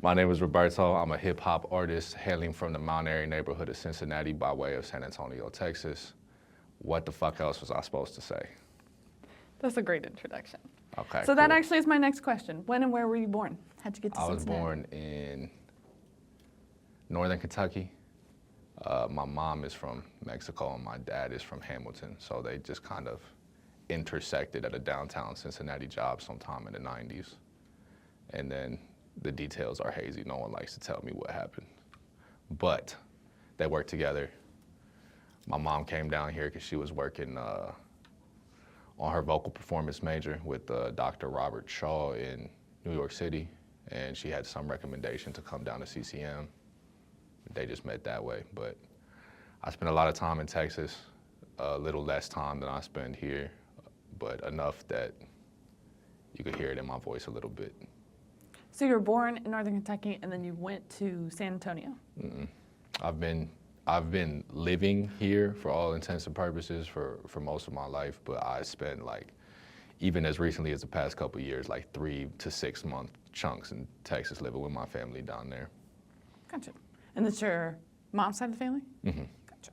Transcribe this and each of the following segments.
My name is Roberto. I'm a hip hop artist hailing from the Mount Airy neighborhood of Cincinnati by way of San Antonio, Texas. What the fuck else was I supposed to say? That's a great introduction. Okay. So that actually is my next question. When and where were you born? How'd you get to Cincinnati? I was born in northern Kentucky. My mom is from Mexico and my dad is from Hamilton, so they just kind of intersected at a downtown Cincinnati job sometime in the 90s. And then the details are hazy. No one likes to tell me what happened. But they worked together. My mom came down here because she was working on her vocal performance major with Dr. Robert Shaw in New York City, and she had some recommendation to come down to CCM. They just met that way, but I spent a lot of time in Texas, a little less time than I spend here, but enough that you could hear it in my voice a little bit. So you were born in northern Kentucky, and then you went to San Antonio? I've been living here for all intents and purposes for most of my life, but I spent even as recently as the past couple of years, 3 to 6 month chunks in Texas living with my family down there. Gotcha. And that's your mom's side of the family? Mm-hmm. Gotcha.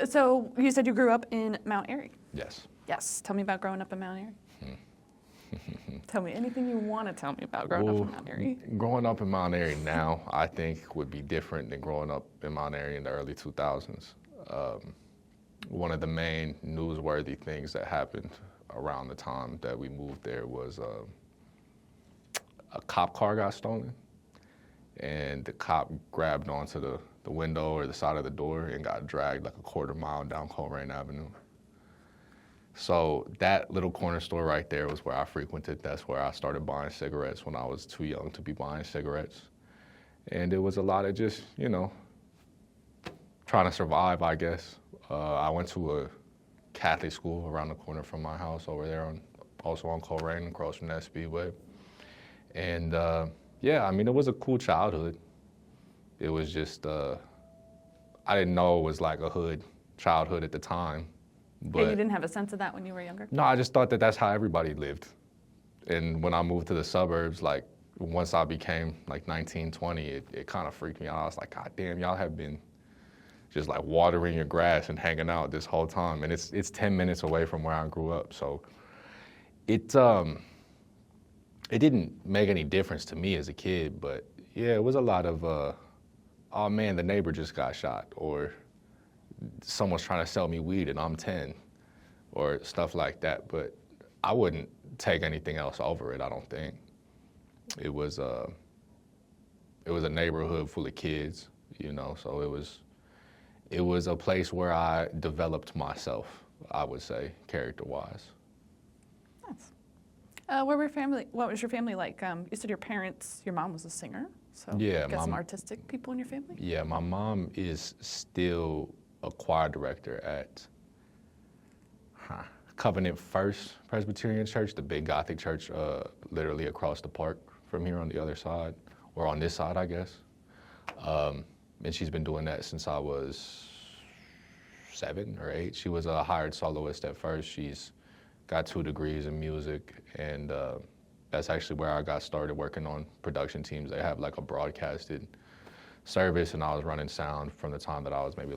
So you said you grew up in Mount Airy? Yes. Yes. Tell me about growing up in Mount Airy. Tell me anything you want to tell me about growing up in Mount Airy. Growing up in Mount Airy now, I think would be different than growing up in Mount Airy in the early 2000s. One of the main newsworthy things that happened around the time that we moved there was a cop car got stolen, and the cop grabbed onto the window or the side of the door and got dragged like a quarter mile down Colerain Avenue. So that little corner store right there was where I frequented. That's where I started buying cigarettes when I was too young to be buying cigarettes. And it was a lot of just, trying to survive, I guess. I went to a Catholic school around the corner from my house over there, also on Colerain, across from that Speedway. And it was a cool childhood. It was just, I didn't know it was like a hood childhood at the time. But you didn't have a sense of that when you were younger? No, I just thought that that's how everybody lived. And when I moved to the suburbs, once I became 19, 20, it kind of freaked me out. I was like, God damn, y'all have been just watering your grass and hanging out this whole time. And it's 10 minutes away from where I grew up. So it didn't make any difference to me as a kid, but yeah, it was a lot of, oh man, the neighbor just got shot, or someone's trying to sell me weed and I'm 10, or stuff like that. But I wouldn't take anything else over it, I don't think. It was a neighborhood full of kids, so it was a place where I developed myself, I would say, character-wise. Nice. What was your family like? You said your mom was a singer, so yeah, got some artistic people in your family? Yeah, my mom is still a choir director at Covenant First Presbyterian Church, the big Gothic church literally across the park from here on the other side, or on this side, I guess. And she's been doing that since I was 7 or 8. She was a hired soloist at first. She's got 2 degrees in music, and that's actually where I got started working on production teams. They have a broadcasted service, and I was running sound from the time that I was maybe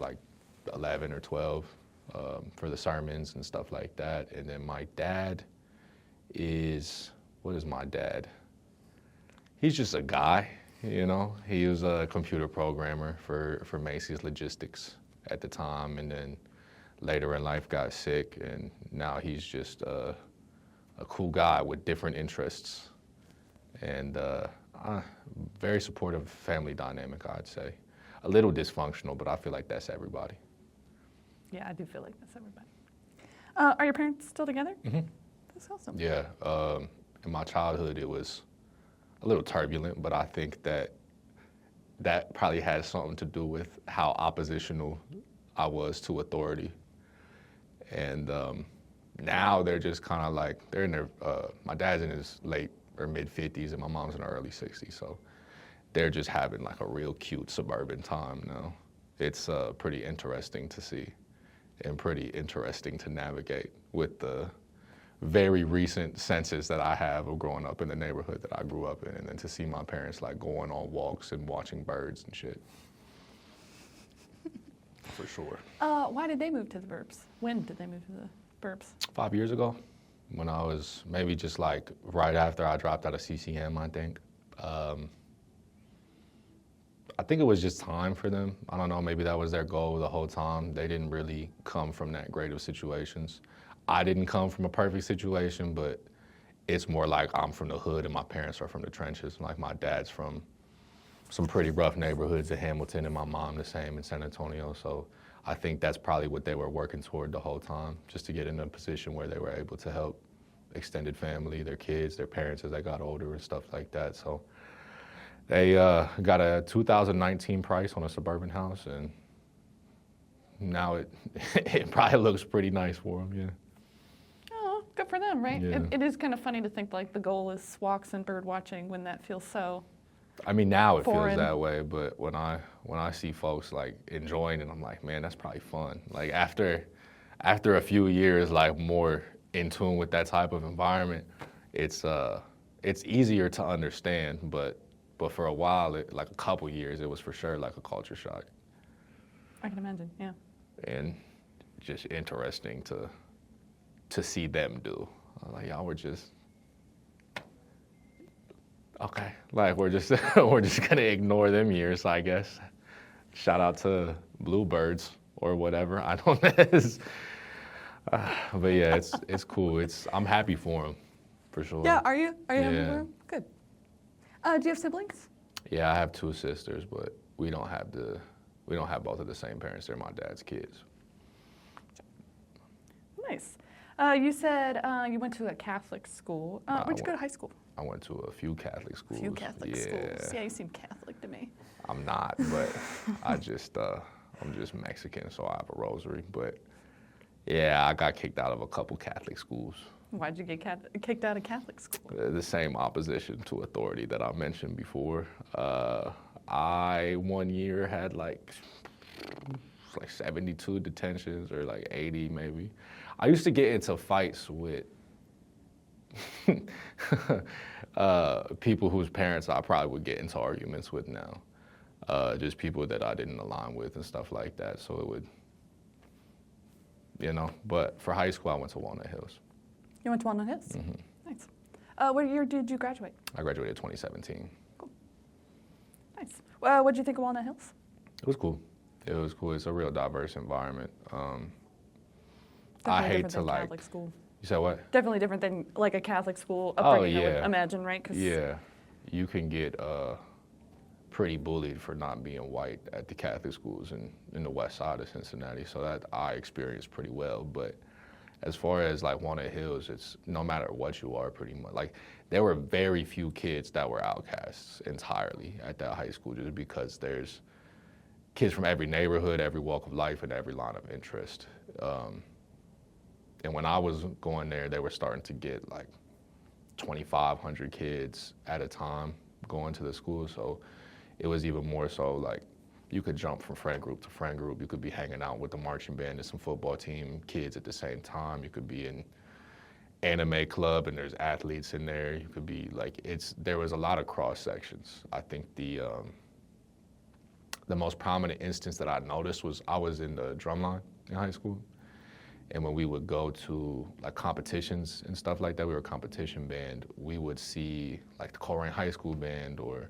11 or 12 for the sermons and stuff like that. And then my dad what is my dad? He's just a guy, He was a computer programmer for Macy's Logistics at the time, and then later in life got sick, and now he's just a cool guy with different interests. And very supportive family dynamic, I'd say. A little dysfunctional, but I feel like that's everybody. Yeah, I do feel like that's everybody. Are your parents still together? Mm-hmm. That's awesome. Yeah, in my childhood it was a little turbulent, but I think that probably had something to do with how oppositional I was to authority. And now they're just kind of they're in their, my dad's in his late or mid 50s and my mom's in her early 60s, so they're just having a real cute suburban time now. It's pretty interesting to see and pretty interesting to navigate with the very recent senses that I have of growing up in the neighborhood that I grew up in, and then to see my parents like going on walks and watching birds and shit. For sure. Why did they move to the burbs? When did they move to the burbs? 5 years ago, when I was maybe just like right after I dropped out of CCM, I think. I think it was just time for them. I don't know, maybe that was their goal the whole time. They didn't really come from that great of situations. I didn't come from a perfect situation, but it's more like I'm from the hood and my parents are from the trenches. Like my dad's from some pretty rough neighborhoods in Hamilton and my mom the same in San Antonio. So I think that's probably what they were working toward the whole time, just to get in a position where they were able to help extended family, their kids, their parents as they got older and stuff like that. So they got a 2019 price on a suburban house, and now it probably looks pretty nice for them, yeah. Oh, good for them, right? Yeah. It is kind of funny to think like the goal is walks and bird watching when that feels so. I mean, now it Foreign. feels that way, but when I see folks like enjoying it, I'm like, man, that's probably fun. Like after a few years, like more in tune with that type of environment, it's easier to understand, but for a while, like a couple years, it was for sure like a culture shock. I can imagine, yeah. And just interesting to see them do. I was like, y'all were just okay. Like we're just gonna ignore them years, I guess. Shout out to Bluebirds or whatever. I don't know. But yeah, it's cool. I'm happy for them, for sure. Yeah, are you? Are you happy Yeah. for him? Good. Do you have siblings? Yeah, I have 2 sisters, but we don't have both of the same parents. They're my dad's kids. Nice. You said you went to a Catholic school. Where'd you go to high school? I went to a few Catholic schools. A few Catholic schools. Yeah, you seem Catholic to me. I'm not, but I'm just Mexican, so I have a rosary. But yeah, I got kicked out of a couple Catholic schools. Why'd you get kicked out of Catholic school? The same opposition to authority that I mentioned before. I one year had like 72 detentions or like 80 maybe. I used to get into fights with people whose parents I probably would get into arguments with now. Just people that I didn't align with and stuff like that. So it would, but for high school, I went to Walnut Hills. You went to Walnut Hills? Mm-hmm. Nice. What year did you graduate? I graduated 2017. Cool. Nice. What did you think of Walnut Hills? It was cool. It was cool. It's a real diverse environment. Definitely I hate different to than like. Catholic school. You said what? Definitely different than like a Catholic school upbringing, I yeah. would imagine, right? 'Cause Yeah, you can get pretty bullied for not being white at the Catholic schools in the west side of Cincinnati. So that I experienced pretty well. But as far as like Walnut Hills, it's no matter what you are, pretty much. Like there were very few kids that were outcasts entirely at that high school, just because there's kids from every neighborhood, every walk of life, and every line of interest. And when I was going there, they were starting to get like 2,500 kids at a time going to the school. So it was even more so like you could jump from friend group to friend group. You could be hanging out with the marching band and some football team kids at the same time. You could be in anime club and there's athletes in there. You could be like, there was a lot of cross sections. I think the most prominent instance that I noticed was I was in the drumline in high school. And when we would go to like competitions and stuff like that, we were a competition band, we would see like the Colerain High School band or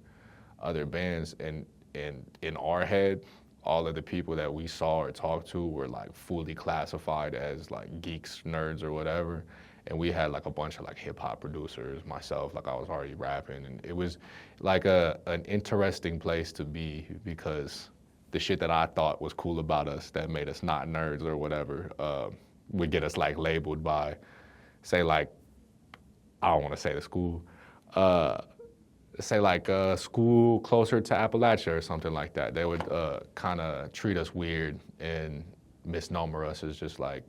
other bands, and in our head, all of the people that we saw or talked to were like fully classified as like geeks, nerds, or whatever. And we had like a bunch of like hip hop producers, myself, like I was already rapping, and it was like an interesting place to be, because the shit that I thought was cool about us that made us not nerds or whatever would get us like labeled by, say like, I don't want to say the school, say like a school closer to Appalachia or something like that. They would kind of treat us weird and misnomer us as just like,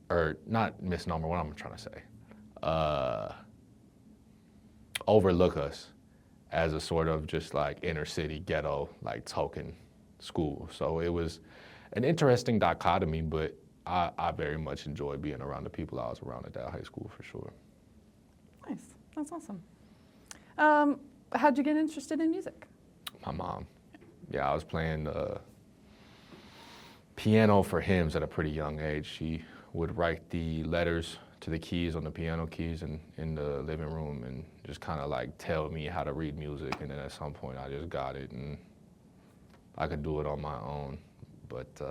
or not misnomer, what I'm trying to say, overlook us as a sort of just like inner city ghetto, like token school. So it was an interesting dichotomy, but I very much enjoy being around the people I was around at that high school for sure. Nice. That's awesome. How'd you get interested in music? My mom. Yeah, I was playing piano for hymns at a pretty young age. She would write the letters to the keys on the piano keys in the living room and just kind of like tell me how to read music. And then at some point I just got it and I could do it on my own. But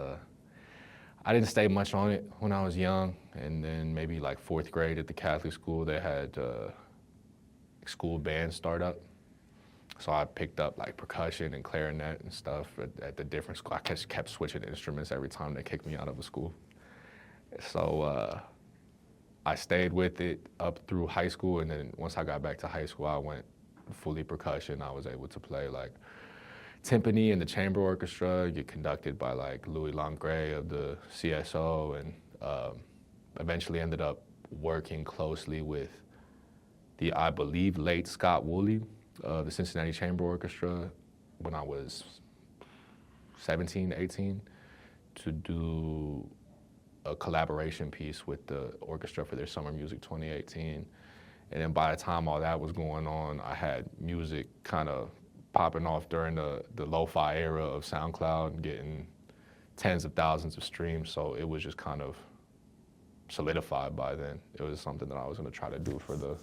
I didn't stay much on it when I was young. And then maybe like 4th grade at the Catholic school, they had school band start up. So I picked up like percussion and clarinet and stuff at the different school. I just kept switching instruments every time they kicked me out of a school. So I stayed with it up through high school, and then once I got back to high school, I went fully percussion. I was able to play like timpani in the chamber orchestra, get conducted by like Louis Langray of the CSO, and eventually ended up working closely with the, I believe, late Scott Woolley of the Cincinnati Chamber Orchestra when I was 17, 18, to do a collaboration piece with the orchestra for their Summer Music 2018. And then by the time all that was going on, I had music kind of popping off during the lo-fi era of SoundCloud and getting tens of thousands of streams. So it was just kind of solidified by then. It was something that I was going to try to do for the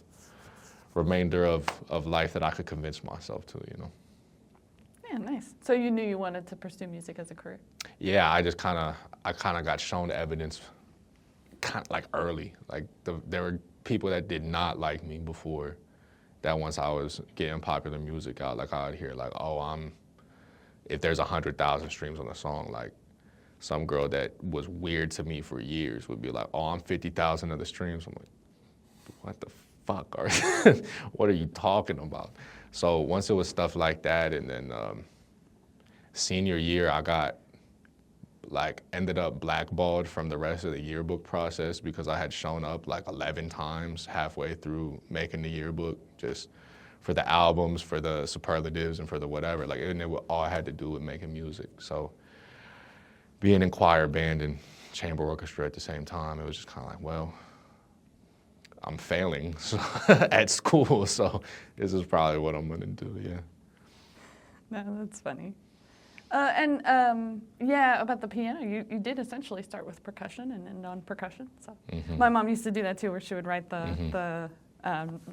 remainder of life that I could convince myself to, you know. Yeah, nice. So you knew you wanted to pursue music as a career? Yeah, I kind of got shown evidence kind of like early. Like there were people that did not like me before that once I was getting popular music out, like I'd hear like, oh, if there's 100,000 streams on a song, like some girl that was weird to me for years would be like, oh, I'm 50,000 of the streams. I'm like, what the fuck what are you talking about? So once it was stuff like that, and then senior year, I ended up blackballed from the rest of the yearbook process because I had shown up like 11 times halfway through making the yearbook, just for the albums, for the superlatives, and for the whatever. Like, and it all I had to do with making music. So being in choir band and chamber orchestra at the same time, it was just kind of like, well, I'm failing at school, so this is probably what I'm gonna do, yeah. No, that's funny. Yeah, about the piano, you did essentially start with percussion and end on percussion. So my mom used to do that too, where she would write the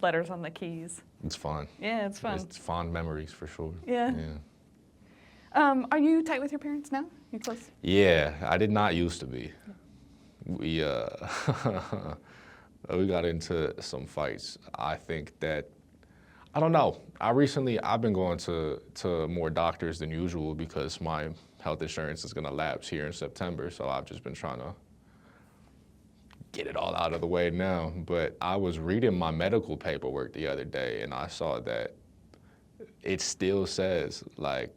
letters on the keys. It's fun. Yeah, it's fun. It's fond memories for sure. Yeah. Are you tight with your parents now? You close? Yeah, I did not used to be. We we got into some fights. I think that, I don't know. I've been going to more doctors than usual because my health insurance is gonna lapse here in September. So I've just been trying to get it all out of the way now. But I was reading my medical paperwork the other day and I saw that it still says like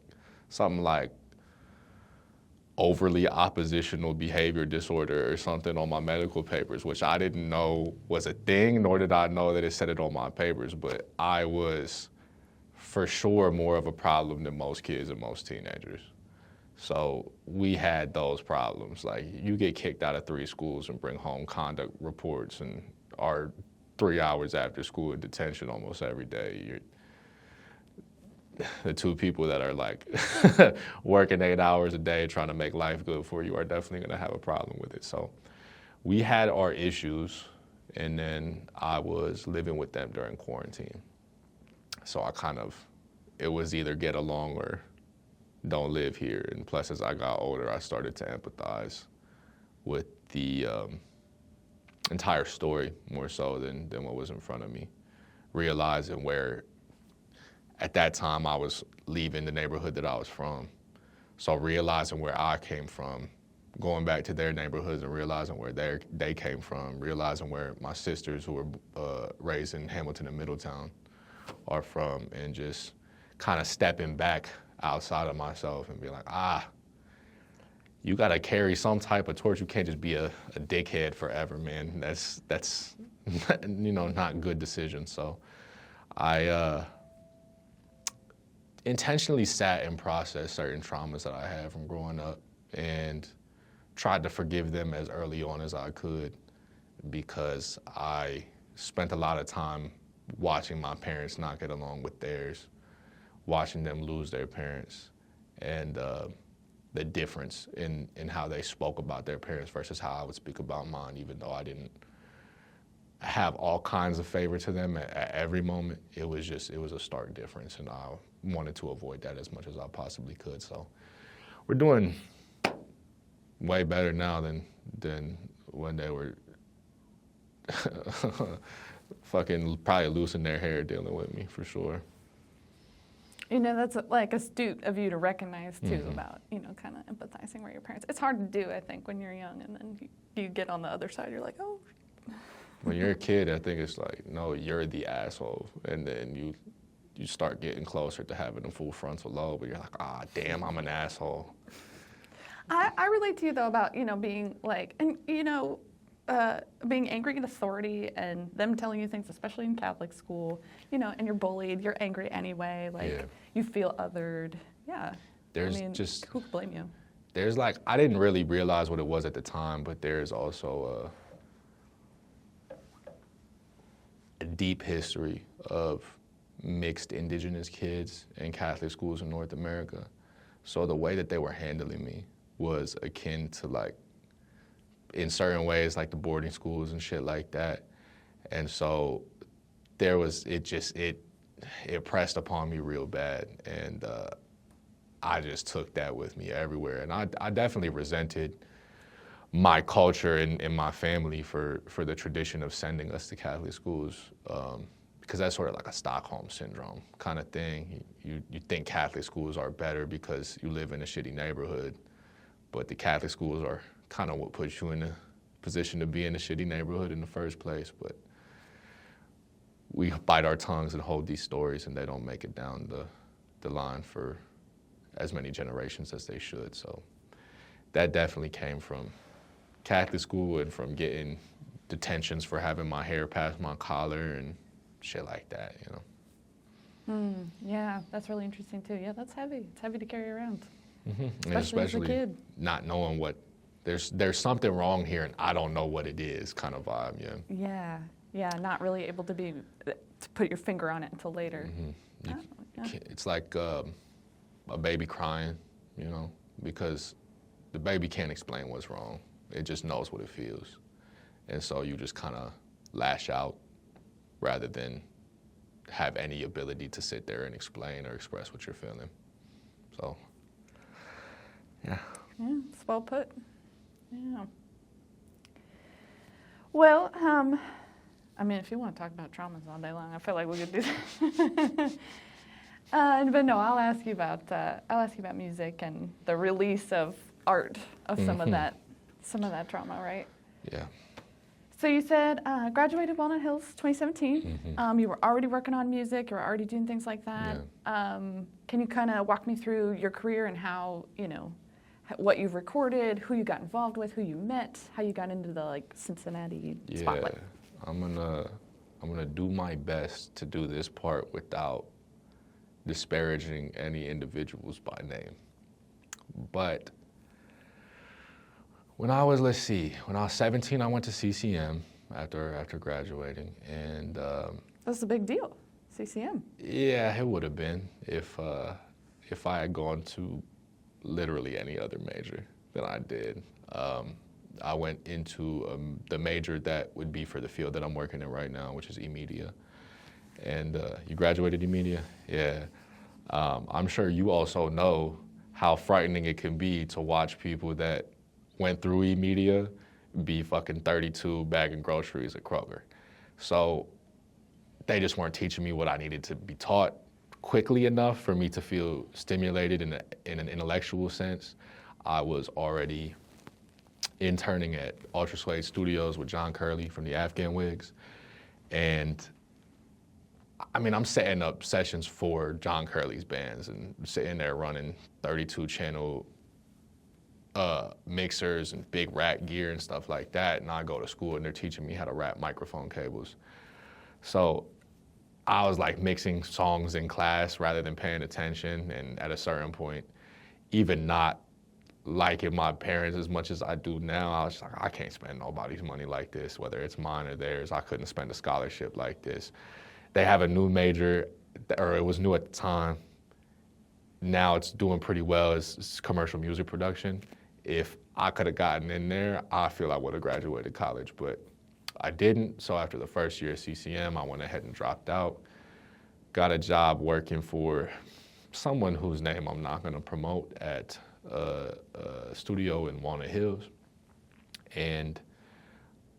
something like overly oppositional behavior disorder or something on my medical papers, which I didn't know was a thing, nor did I know that it said it on my papers, but I was for sure more of a problem than most kids and most teenagers. So we had those problems. Like, you get kicked out of 3 schools and bring home conduct reports and are 3 hours after school in detention almost every day. The 2 people that are like working 8 hours a day trying to make life good for you are definitely going to have a problem with it. So we had our issues, and then I was living with them during quarantine. So it was either get along or don't live here. And plus, as I got older, I started to empathize with the entire story more so than what was in front of me, realizing where at that time I was leaving the neighborhood that I was from. So realizing where I came from, going back to their neighborhoods and realizing where they came from, realizing where my sisters who were raised in Hamilton and Middletown are from, and just kind of stepping back outside of myself and be like, you gotta carry some type of torch. You can't just be a dickhead forever, man. That's not good decision. So I intentionally sat and processed certain traumas that I had from growing up and tried to forgive them as early on as I could because I spent a lot of time watching my parents not get along with theirs, watching them lose their parents, and the difference in how they spoke about their parents versus how I would speak about mine, even though I didn't have all kinds of favor to them at every moment. It was a stark difference, and I wanted to avoid that as much as I possibly could. So we're doing way better now than when they were fucking probably losing their hair dealing with me, for sure. You know, that's like astute of you to recognize too, about, you know, kind of empathizing with your parents. It's hard to do, I think, when you're young, and then you get on the other side, you're like, oh. When you're a kid, I think it's like, no, you're the asshole, and then you start getting closer to having a full frontal lobe, but you're like, ah, damn, I'm an asshole. I relate to you though about, you know, being like, and you know, being angry at authority and them telling you things, especially in Catholic school, you know, and you're bullied, you're angry anyway, like you feel othered. Yeah. There's, I mean, just, who could blame you? There's like, I didn't really realize what it was at the time, but there's also a deep history of mixed indigenous kids in Catholic schools in North America. So the way that they were handling me was akin to like, in certain ways, like the boarding schools and shit like that. And so there was, it pressed upon me real bad. And I just took that with me everywhere. And I definitely resented my culture and my family for the tradition of sending us to Catholic schools, because that's sort of like a Stockholm syndrome kind of thing. You think Catholic schools are better because you live in a shitty neighborhood, but the Catholic schools are kind of what puts you in a position to be in a shitty neighborhood in the first place. But we bite our tongues and hold these stories, and they don't make it down the line for as many generations as they should. So that definitely came from Catholic school and from getting detentions for having my hair past my collar and shit like that, you know. Yeah, that's really interesting too. Yeah, that's heavy. It's heavy to carry around. Especially as a kid. Not knowing what, there's something wrong here and I don't know what it is kind of vibe, yeah. Yeah, not really able to put your finger on it until later. It's like a baby crying, you know, because the baby can't explain what's wrong. It just knows what it feels. And so you just kind of lash out rather than have any ability to sit there and explain or express what you're feeling. So, yeah. Yeah, it's well put. Yeah. Well, I mean, if you want to talk about traumas all day long, I feel like we could do that. But no, I'll ask you about music and the release of art of some of that trauma, right? Yeah. So you said graduated Walnut Hills 2017. You were already working on music. You were already doing things like that. Yeah. Can you kind of walk me through your career and how, you know, what you've recorded, who you got involved with, who you met, how you got into the like Cincinnati spotlight? Yeah, I'm gonna do my best to do this part without disparaging any individuals by name. But when I was 17, I went to CCM after graduating, and that's a big deal, CCM. Yeah, it would have been if I had gone to literally any other major than I did. I went into the major that would be for the field that I'm working in right now, which is e-media. And you graduated e-media? Yeah. I'm sure you also know how frightening it can be to watch people that went through e-media be fucking 32 bagging groceries at Kroger. So they just weren't teaching me what I needed to be taught quickly enough for me to feel stimulated in an intellectual sense. I was already interning at Ultra Suede Studios with John Curley from the Afghan Wigs. And I mean, I'm setting up sessions for John Curley's bands and sitting there running 32 channel mixers and big rack gear and stuff like that. And I go to school and they're teaching me how to wrap microphone cables. So I was like mixing songs in class rather than paying attention. And at a certain point, even not liking my parents as much as I do now. I was just like, I can't spend nobody's money like this, whether it's mine or theirs. I couldn't spend a scholarship like this. They have a new major, or it was new at the time. Now it's doing pretty well. It's commercial music production. If I could have gotten in there, I feel I would have graduated college, but I didn't. So after the first year at CCM, I went ahead and dropped out. Got a job working for someone whose name I'm not gonna promote at a studio in Walnut Hills. And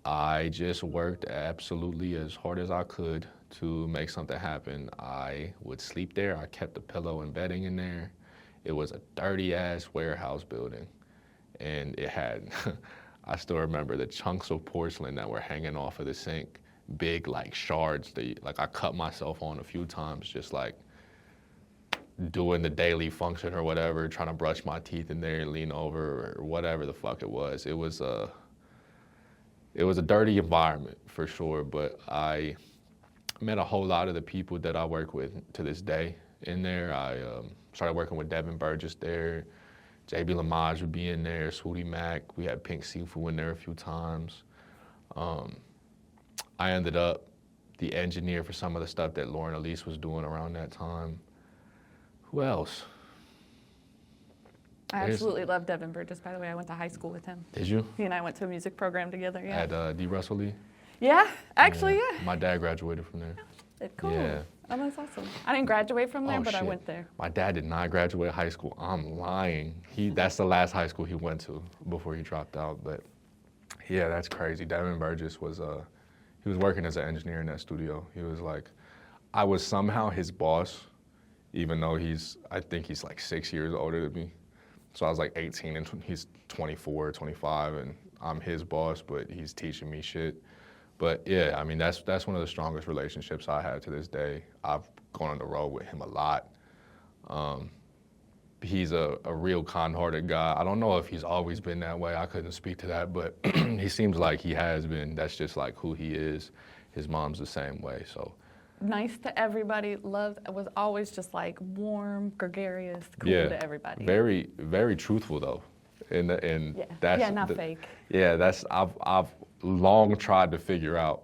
I just worked absolutely as hard as I could to make something happen. I would sleep there. I kept a pillow and bedding in there. It was a dirty ass warehouse building. And it had, I still remember the chunks of porcelain that were hanging off of the sink, big like shards that like I cut myself on a few times, just like doing the daily function or whatever, trying to brush my teeth in there and lean over or whatever the fuck it was. It was a dirty environment for sure, but I met a whole lot of the people that I work with to this day in there. I started working with Devin Burgess there. JB Lamage would be in there, Swooty Mac. We had Pink Sifu in there a few times. I ended up the engineer for some of the stuff that Lauren Elise was doing around that time. Who else? I absolutely love Devin Burgess, by the way. I went to high school with him. Did you? He and I went to a music program together, yeah. At D. Russell Lee? Yeah, actually, yeah. My dad graduated from there. Cool. Yeah. Oh, that's awesome. I didn't graduate from there, Oh, but I shit. went there. My dad did not graduate high school. I'm lying. That's the last high school he went to before he dropped out. But yeah, that's crazy. Devin Burgess was he was working as an engineer in that studio. He was like, I was somehow his boss, even though I think he's like 6 years older than me. So I was like 18 and he's 24, 25, and I'm his boss, but he's teaching me shit. But yeah, I mean, that's one of the strongest relationships I have to this day. I've gone on the road with him a lot. He's a real kind-hearted guy. I don't know if he's always been that way. I couldn't speak to that, but he seems like he has been. That's just like who he is. His mom's the same way, so. Nice to everybody, was always just like warm, gregarious, cool to everybody. Very, very truthful though. And that's not fake. Yeah, I've long tried to figure out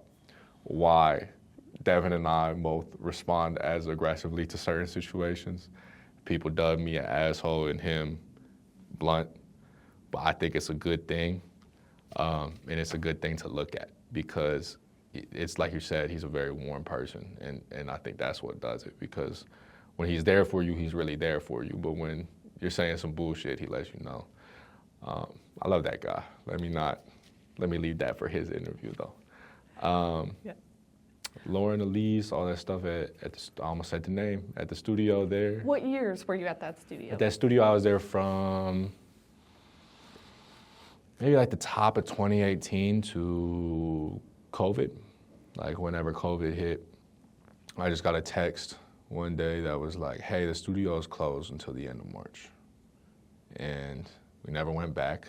why Devin and I both respond as aggressively to certain situations. People dub me an asshole and him blunt, but I think it's a good thing, and it's a good thing to look at because it's like you said, he's a very warm person, and I think that's what does it, because when he's there for you, he's really there for you, but when you're saying some bullshit, he lets you know. I love that guy. Let me leave that for his interview though. Lauren Elise, all that stuff I almost said the name, at the studio there. What years were you at that studio? At that studio, I was there from maybe like the top of 2018 to COVID. Like whenever COVID hit, I just got a text one day that was like, hey, the studio is closed until the end of March. And we never went back.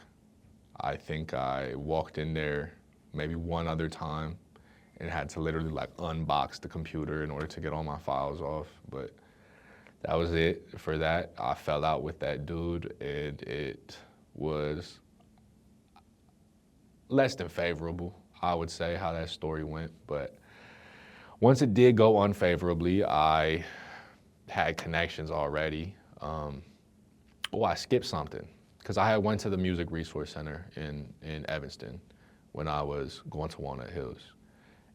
I think I walked in there maybe one other time and had to literally like unbox the computer in order to get all my files off. But that was it for that. I fell out with that dude and it was less than favorable, I would say, how that story went. But once it did go unfavorably, I had connections already. I skipped something. Because I had went to the Music Resource Center in Evanston when I was going to Walnut Hills.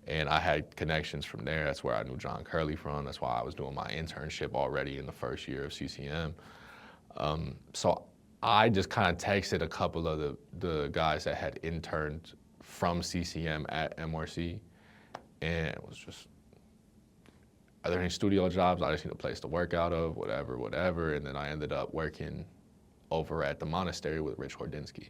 And I had connections from there. That's where I knew John Curley from. That's why I was doing my internship already in the first year of CCM. So I just kind of texted a couple of the guys that had interned from CCM at MRC. And it was just, are there any studio jobs? I just need a place to work out of, whatever. And then I ended up working over at the monastery with Rich Hordinsky.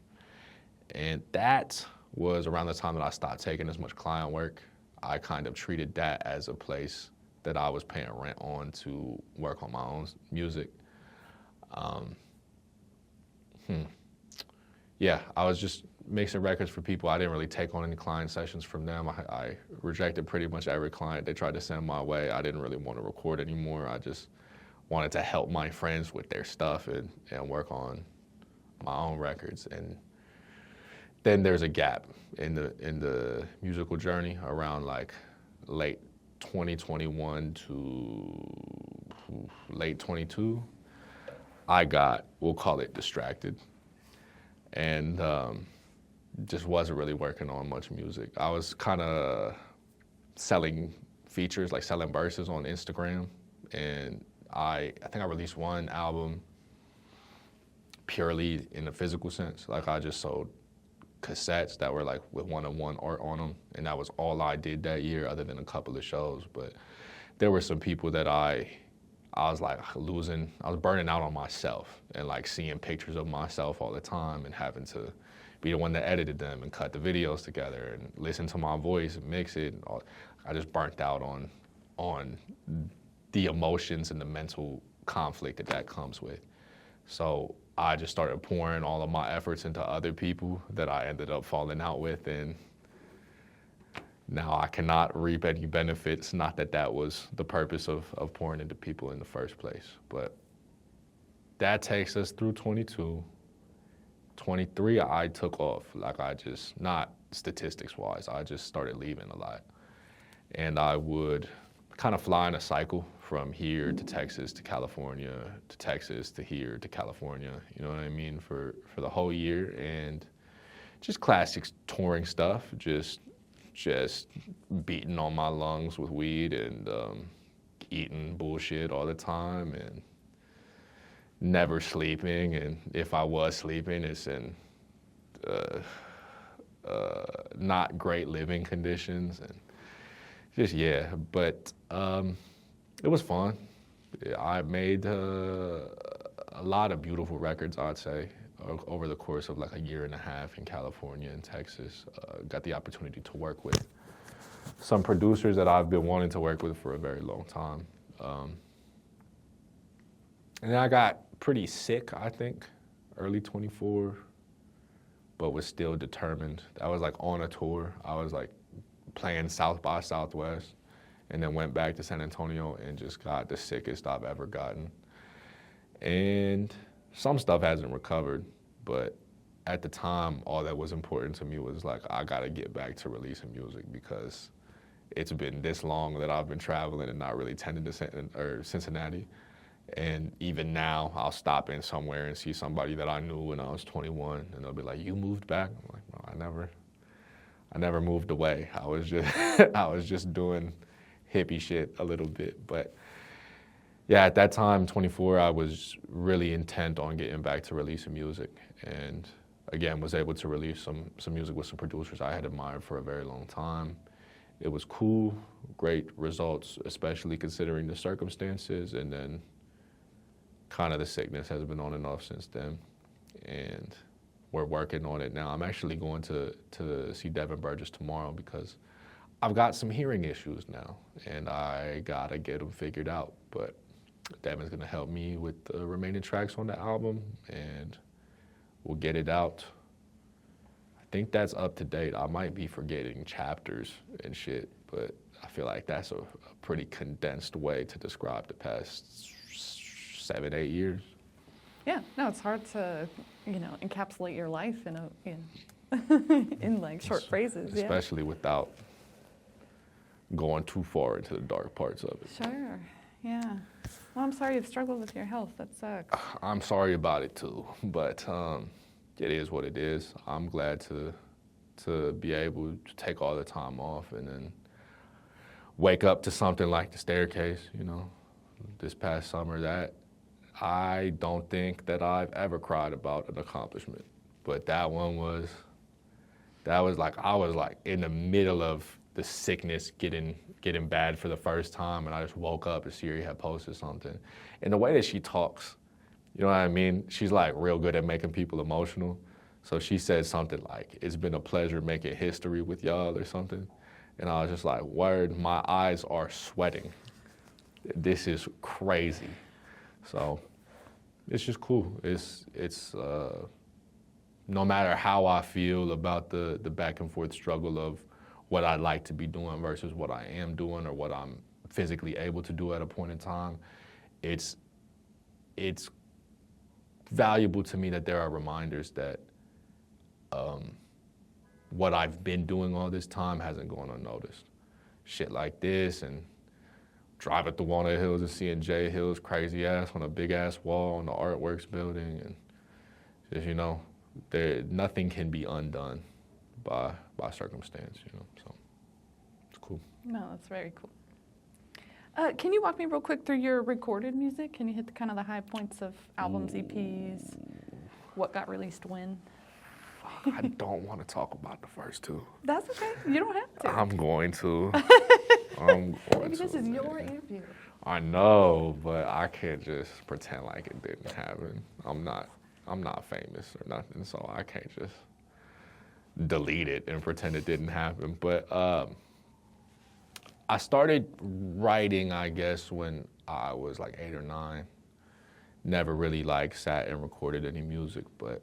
And that was around the time that I stopped taking as much client work. I kind of treated that as a place that I was paying rent on to work on my own music. Yeah, I was just mixing records for people. I didn't really take on any client sessions from them. I rejected pretty much every client they tried to send my way. I didn't really want to record anymore. I just wanted to help my friends with their stuff and work on my own records. And then there's a gap in the musical journey around like late 2021 to late 22. I got, we'll call it distracted, and just wasn't really working on much music. I was kind of selling features, like selling verses on Instagram, and I think I released one album purely in the physical sense. Like I just sold cassettes that were like with one-on-one art on them, and that was all I did that year other than a couple of shows. But there were some people that I was like losing, I was burning out on myself and like seeing pictures of myself all the time and having to be the one that edited them and cut the videos together and listen to my voice and mix it. I just burnt out on the emotions and the mental conflict that comes with. So I just started pouring all of my efforts into other people that I ended up falling out with, and now I cannot reap any benefits. Not that that was the purpose of pouring into people in the first place, but that takes us through 22. 23, I took off. Like I just, not statistics wise, I just started leaving a lot. And I would kind of fly in a cycle from here to Texas to California to Texas to here to California, you know what I mean, for the whole year. And just classic touring stuff, just beating on my lungs with weed and eating bullshit all the time and never sleeping. And if I was sleeping, it's in not great living conditions. And just, yeah, but it was fun. I made a lot of beautiful records, I'd say, over the course of like a year and a half in California and Texas. Got the opportunity to work with some producers that I've been wanting to work with for a very long time. And then I got pretty sick, I think, early 24, but was still determined. I was like on a tour. I was like playing South by Southwest, and then went back to San Antonio and just got the sickest I've ever gotten. And some stuff hasn't recovered, but at the time, all that was important to me was like, I gotta get back to releasing music because it's been this long that I've been traveling and not really tending to Cincinnati. And even now, I'll stop in somewhere and see somebody that I knew when I was 21, and they'll be like, "You moved back?" I'm like, "No, I never moved away. I was just, I was just doing hippie shit a little bit." But yeah, at that time, 24, I was really intent on getting back to releasing music, and again, was able to release some music with some producers I had admired for a very long time. It was cool, great results, especially considering the circumstances, and then kind of the sickness has been on and off since then, and we're working on it now. I'm actually going to see Devin Burgess tomorrow because I've got some hearing issues now, and I gotta get them figured out. But Devin's gonna help me with the remaining tracks on the album, and we'll get it out. I think that's up to date. I might be forgetting chapters and shit, but I feel like that's a pretty condensed way to describe the past 7, 8 years. Yeah, no, it's hard to, encapsulate your life in like short phrases. Especially without going too far into the dark parts of it. Sure, yeah. Well, I'm sorry you've struggled with your health. That sucks. I'm sorry about it too, but it is what it is. I'm glad to be able to take all the time off and then wake up to something like The Staircase, this past summer. That I don't think that I've ever cried about an accomplishment, but that one was like, I was like in the middle of the sickness getting bad for the first time, and I just woke up and Siri had posted something. And the way that she talks, you know what I mean? She's like real good at making people emotional. So she said something like, "It's been a pleasure making history with y'all," or something. And I was just like, word, my eyes are sweating. This is crazy. So it's just cool. It's no matter how I feel about the back and forth struggle of what I'd like to be doing versus what I am doing or what I'm physically able to do at a point in time, it's valuable to me that there are reminders that what I've been doing all this time hasn't gone unnoticed. Shit like this and driving through Walnut Hills and seeing Jay Hill's crazy ass on a big ass wall on the Artworks building, and just, you know, nothing can be undone by circumstance, you know, so it's cool. No, that's very cool. Can you walk me real quick through your recorded music? Can you hit kind of the high points of albums, EPs, what got released when? I don't want to talk about the first two. That's okay. You don't have to. I'm going to. Maybe this is your interview. I know, but I can't just pretend like it didn't happen. I'm not famous or nothing, so I can't just delete it and pretend it didn't happen. But I started writing, I guess, when I was like 8 or 9. Never really like sat and recorded any music, but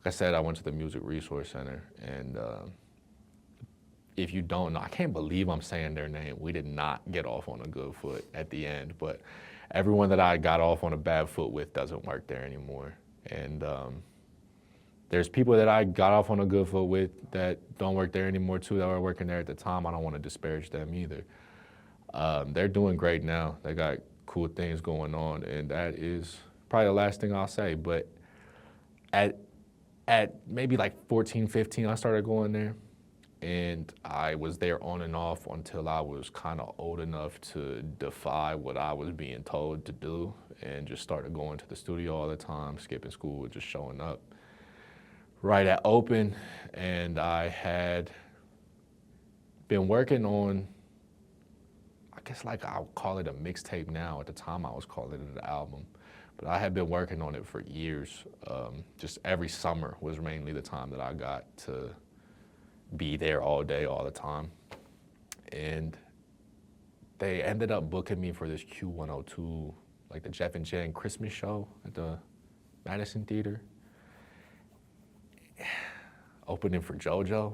like I said, I went to the Music Resource Center, and if you don't know, I can't believe I'm saying their name. We did not get off on a good foot at the end, but everyone that I got off on a bad foot with doesn't work there anymore. And there's people that I got off on a good foot with that don't work there anymore too, that were working there at the time. I don't want to disparage them either. They're doing great now. They got cool things going on, and that is probably the last thing I'll say. But at maybe like 14, 15, I started going there, and I was there on and off until I was kind of old enough to defy what I was being told to do, and just started going to the studio all the time, skipping school, just showing up right at open. And I had been working on, I guess like I'll call it a mixtape now. At the time I was calling it an album. But I had been working on it for years. Just every summer was mainly the time that I got to be there all day, all the time. And they ended up booking me for this Q102, like the Jeff and Jen Christmas show at the Madison Theater. Opening for JoJo.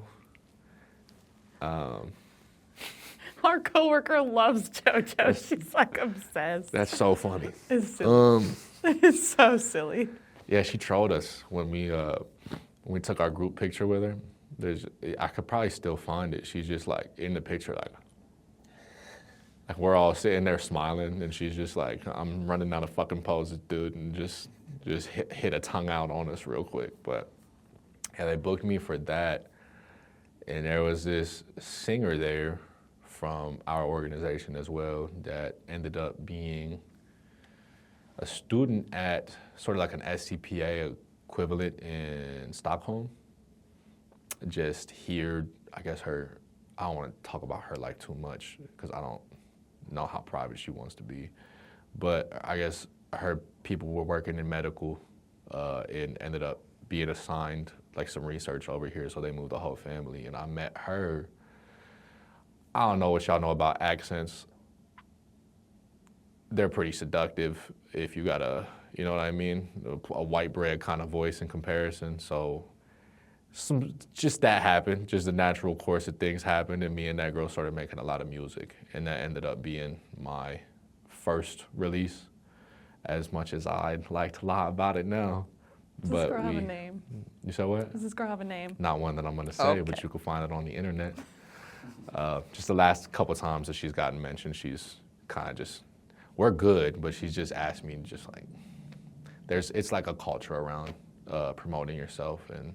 Our coworker loves JoJo. She's like obsessed. That's so funny. It's silly. It's so silly. Yeah, she trolled us when we took our group picture with her. I could probably still find it. She's just like in the picture, like we're all sitting there smiling, and she's just like, I'm running out of fucking poses, dude, and just hit a tongue out on us real quick. But yeah, they booked me for that, and there was this singer there from our organization as well that ended up being a student at sort of like an SCPA equivalent in Stockholm. Just here, I guess I don't want to talk about her like too much because I don't know how private she wants to be. But I guess her people were working in medical and ended up being assigned like some research over here, so they moved the whole family. And I met her. I don't know what y'all know about accents. They're pretty seductive if you got you know what I mean, a white bread kind of voice in comparison. So just that happened, just the natural course of things happened, and me and that girl started making a lot of music, and that ended up being my first release, as much as I'd like to lie about it now. Does this girl have a name? You said what? Does this girl have a name? Not one that I'm going to say, Okay. But you can find it on the internet. Just the last couple times that she's gotten mentioned, she's kind of just, we're good, but she's just asked me just like, it's like a culture around promoting yourself and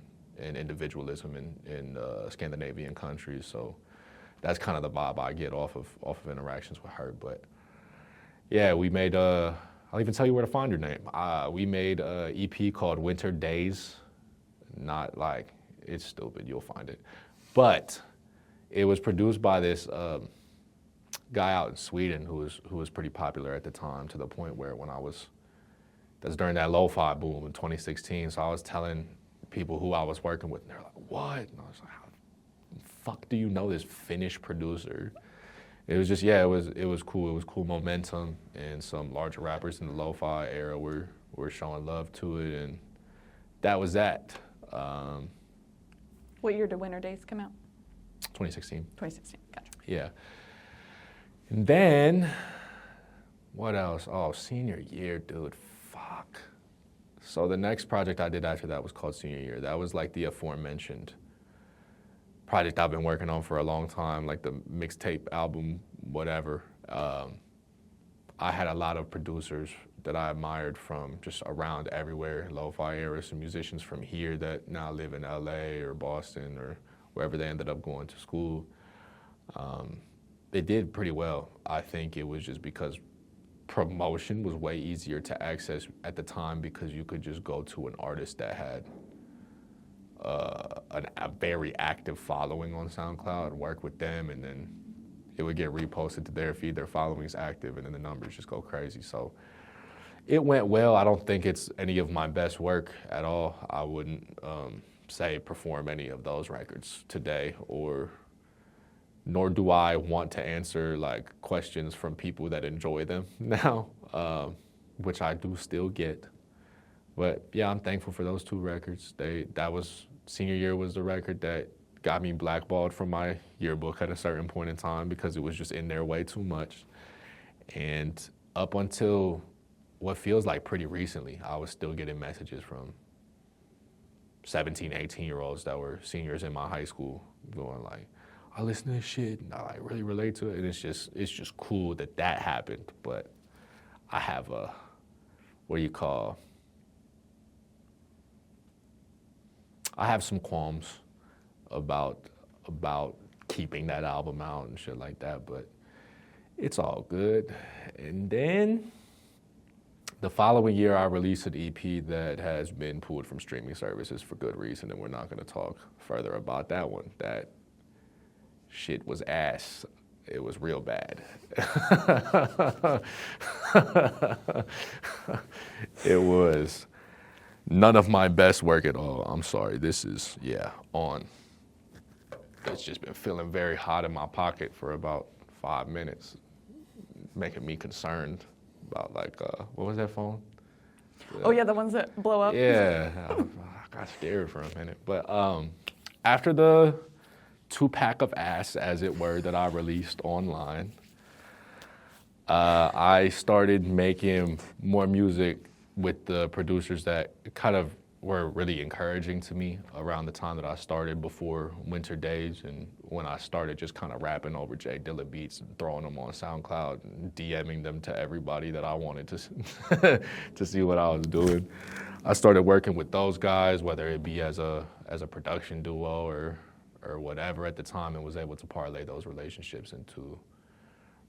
individualism in Scandinavian countries. So that's kind of the vibe I get off of interactions with her. But yeah, we made, I'll even tell you where to find her name. We made an EP called Winter Days. Not like, it's stupid, you'll find it. But it was produced by this guy out in Sweden who was pretty popular at the time, to the point where that's during that lo-fi boom in 2016. So I was telling people who I was working with, and they're like, what? And I was like, how the fuck do you know this Finnish producer? It was just, yeah, it was cool. It was cool momentum, and some larger rappers in the lo-fi era were showing love to it, and that was that. What year did Winter Days come out? 2016. 2016, gotcha. Yeah. And then, what else? Oh, senior year, dude. Fuck. So the next project I did after that was called Senior Year. That was like the aforementioned project I've been working on for a long time, like the mixtape album, whatever. I had a lot of producers that I admired from just around everywhere, lo-fi era, some musicians from here that now live in LA or Boston or wherever they ended up going to school. They did pretty well. I think it was just because promotion was way easier to access at the time because you could just go to an artist that had a very active following on SoundCloud, work with them, and then it would get reposted to their feed. Their following's active, and then the numbers just go crazy. So it went well. I don't think it's any of my best work at all. I wouldn't say perform any of those records today, nor do I want to answer like questions from people that enjoy them now, which I do still get. But yeah, I'm thankful for those two records. Senior Year was the record that got me blackballed from my yearbook at a certain point in time because it was just in there way too much. And up until what feels like pretty recently, I was still getting messages from 17, 18-year-olds that were seniors in my high school going like, I listen to this shit and I like really relate to it. And it's just cool that happened. But I have I have some qualms about keeping that album out and shit like that, but it's all good. And then the following year, I released an EP that has been pulled from streaming services for good reason, and we're not gonna talk further about that one. That shit was ass. It was real bad. It was none of my best work at all. I'm sorry. This is, on. It's just been feeling very hot in my pocket for about 5 minutes, making me concerned about like, what was that phone? Oh yeah, the ones that blow up. Yeah, I got scared for a minute. But after the 2-pack of ass, as it were, that I released online, I started making more music with the producers that kind of were really encouraging to me around the time that I started before Winter Days, and when I started just kind of rapping over Jay Dilla beats and throwing them on SoundCloud and DMing them to everybody that I wanted to see what I was doing. I started working with those guys, whether it be as a production duo or whatever at the time, and was able to parlay those relationships into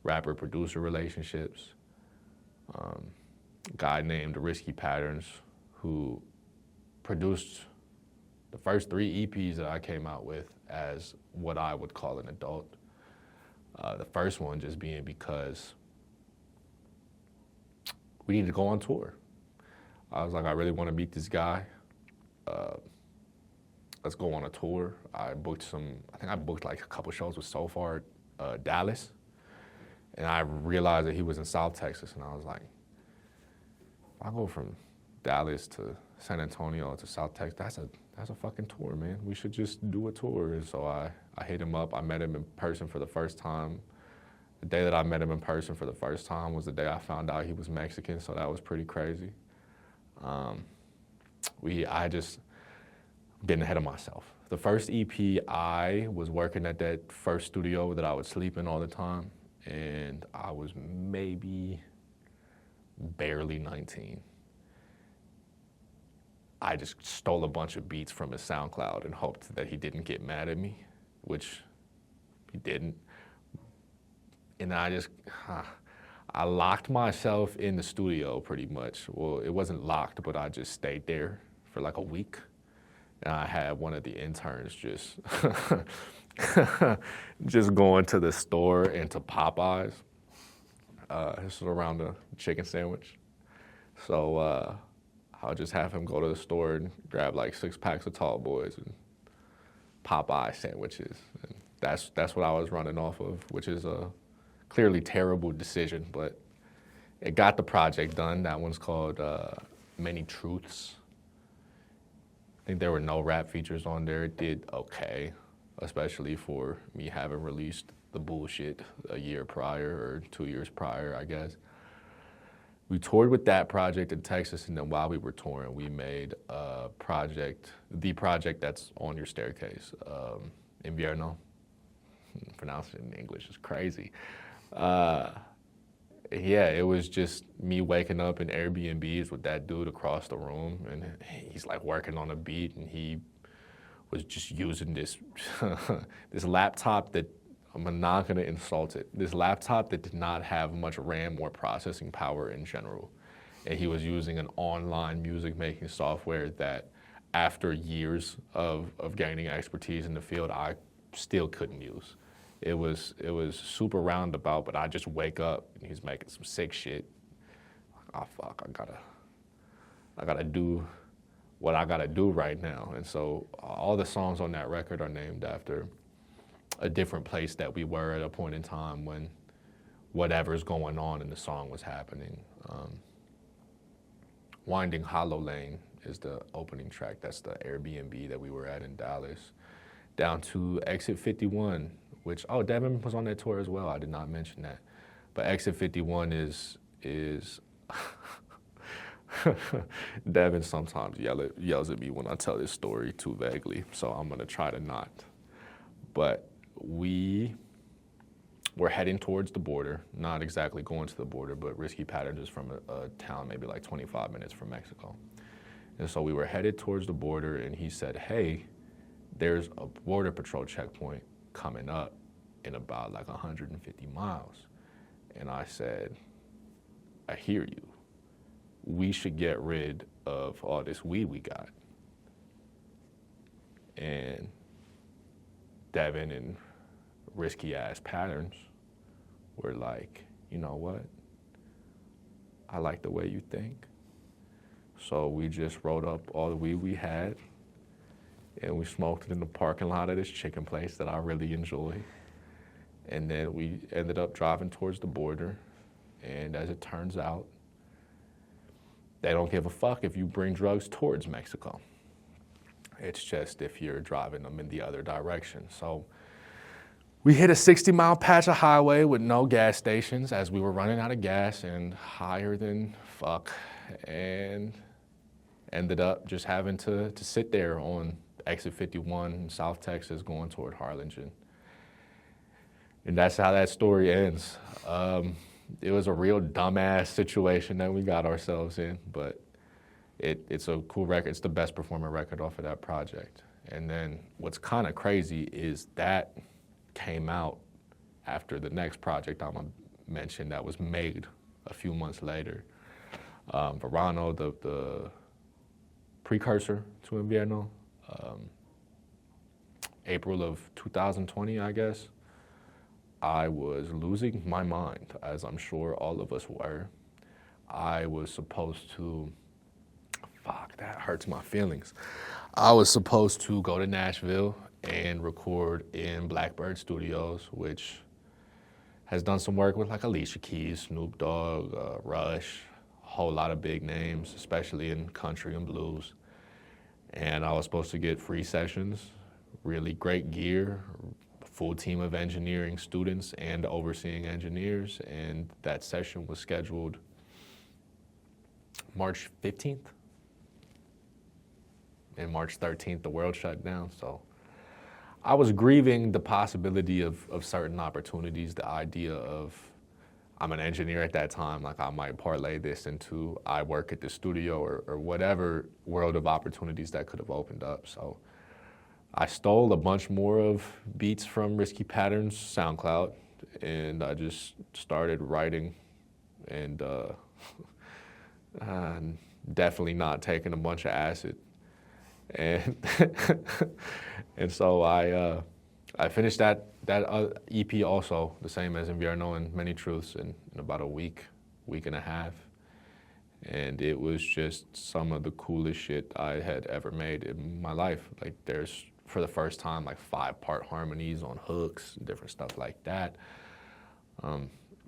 rapper-producer relationships. A guy named Risky Patterns, who produced the first 3 EPs that I came out with as what I would call an adult. The first one just being because we needed to go on tour. I was like, I really want to meet this guy. Let's go on a tour. I booked like a couple shows with So Far Dallas. And I realized that he was in South Texas, and I was like, if I go from Dallas to San Antonio to South Texas, that's a fucking tour, man. We should just do a tour. And so I hit him up. I met him in person for the first time. The day that I met him in person for the first time was the day I found out he was Mexican, so that was pretty crazy. I just getting ahead of myself. The first EP, I was working at that first studio that I would sleep in all the time, and I was maybe barely 19. I just stole a bunch of beats from his SoundCloud and hoped that he didn't get mad at me, which he didn't. And I locked myself in the studio pretty much. Well, it wasn't locked, but I just stayed there for like a week. And I had one of the interns just going to the store and to Popeyes. This was around the chicken sandwich. So I'll just have him go to the store and grab like 6 packs of Tall Boys and Popeye sandwiches. And that's what I was running off of, which is a clearly terrible decision, but it got the project done. That one's called Many Truths. I think there were no rap features on there. It did okay, especially for me having released the bullshit a year prior or 2 years prior, I guess. we toured with that project in Texas, and then while we were touring, we made a project, the project that's on your staircase, Invierno. Pronouncing it in English is crazy. Yeah, it was just me waking up in Airbnbs with that dude across the room, and he's like working on a beat, and he was just using this this laptop that, I'm not gonna insult it, this laptop that did not have much RAM or processing power in general. And he was using an online music making software that after years of gaining expertise in the field, I still couldn't use. It was super roundabout, but I just wake up and he's making some sick shit. Oh fuck, I gotta do what I gotta do right now. And so all the songs on that record are named after a different place that we were at a point in time when whatever's going on in the song was happening. Winding Hollow Lane is the opening track. That's the Airbnb that we were at in Dallas. Down to Exit 51, which, oh, Devin was on that tour as well. I did not mention that. But Exit 51 is Devin sometimes yells at me when I tell this story too vaguely, so I'm gonna try to not. But we were heading towards the border, not exactly going to the border, but Risky Patterns is from a town maybe like 25 minutes from Mexico. And so we were headed towards the border, and he said, hey, there's a border patrol checkpoint coming up in about like 150 miles. And I said, I hear you. We should get rid of all this weed we got. And Devin and Risky Ass Patterns were like, you know what? I like the way you think. So we just rolled up all the weed we had, and we smoked it in the parking lot of this chicken place that I really enjoy. And then we ended up driving towards the border. And as it turns out, they don't give a fuck if you bring drugs towards Mexico. It's just if you're driving them in the other direction. So we hit a 60-mile patch of highway with no gas stations as we were running out of gas and higher than fuck, and ended up just having to sit there on Exit 51 in South Texas going toward Harlingen. And that's how that story ends. It was a real dumbass situation that we got ourselves in, but it's a cool record. It's the best performing record off of that project. And then what's kind of crazy is that came out after the next project I'm gonna mention that was made a few months later. Verano, the precursor to Invierno, April of 2020, I guess. I was losing my mind, as I'm sure all of us were. I was supposed to, fuck, that hurts my feelings. I was supposed to go to Nashville and record in Blackbird Studios, which has done some work with like Alicia Keys, Snoop Dogg, Rush, a whole lot of big names, especially in country and blues. And I was supposed to get free sessions, really great gear, full team of engineering students and overseeing engineers, and that session was scheduled March 15th. And March 13th, the world shut down. So I was grieving the possibility of certain opportunities, the idea of, I'm an engineer at that time, like I might parlay this into I work at the studio or whatever world of opportunities that could have opened up. So I stole a bunch more of beats from Risky Patterns SoundCloud, and I just started writing, and definitely not taking a bunch of acid. And and so I finished that EP also, the same as Invierno and Many Truths, in about a week and a half. And it was just some of the coolest shit I had ever made in my life. Like there's, for the first time, like 5-part harmonies on hooks and different stuff like that.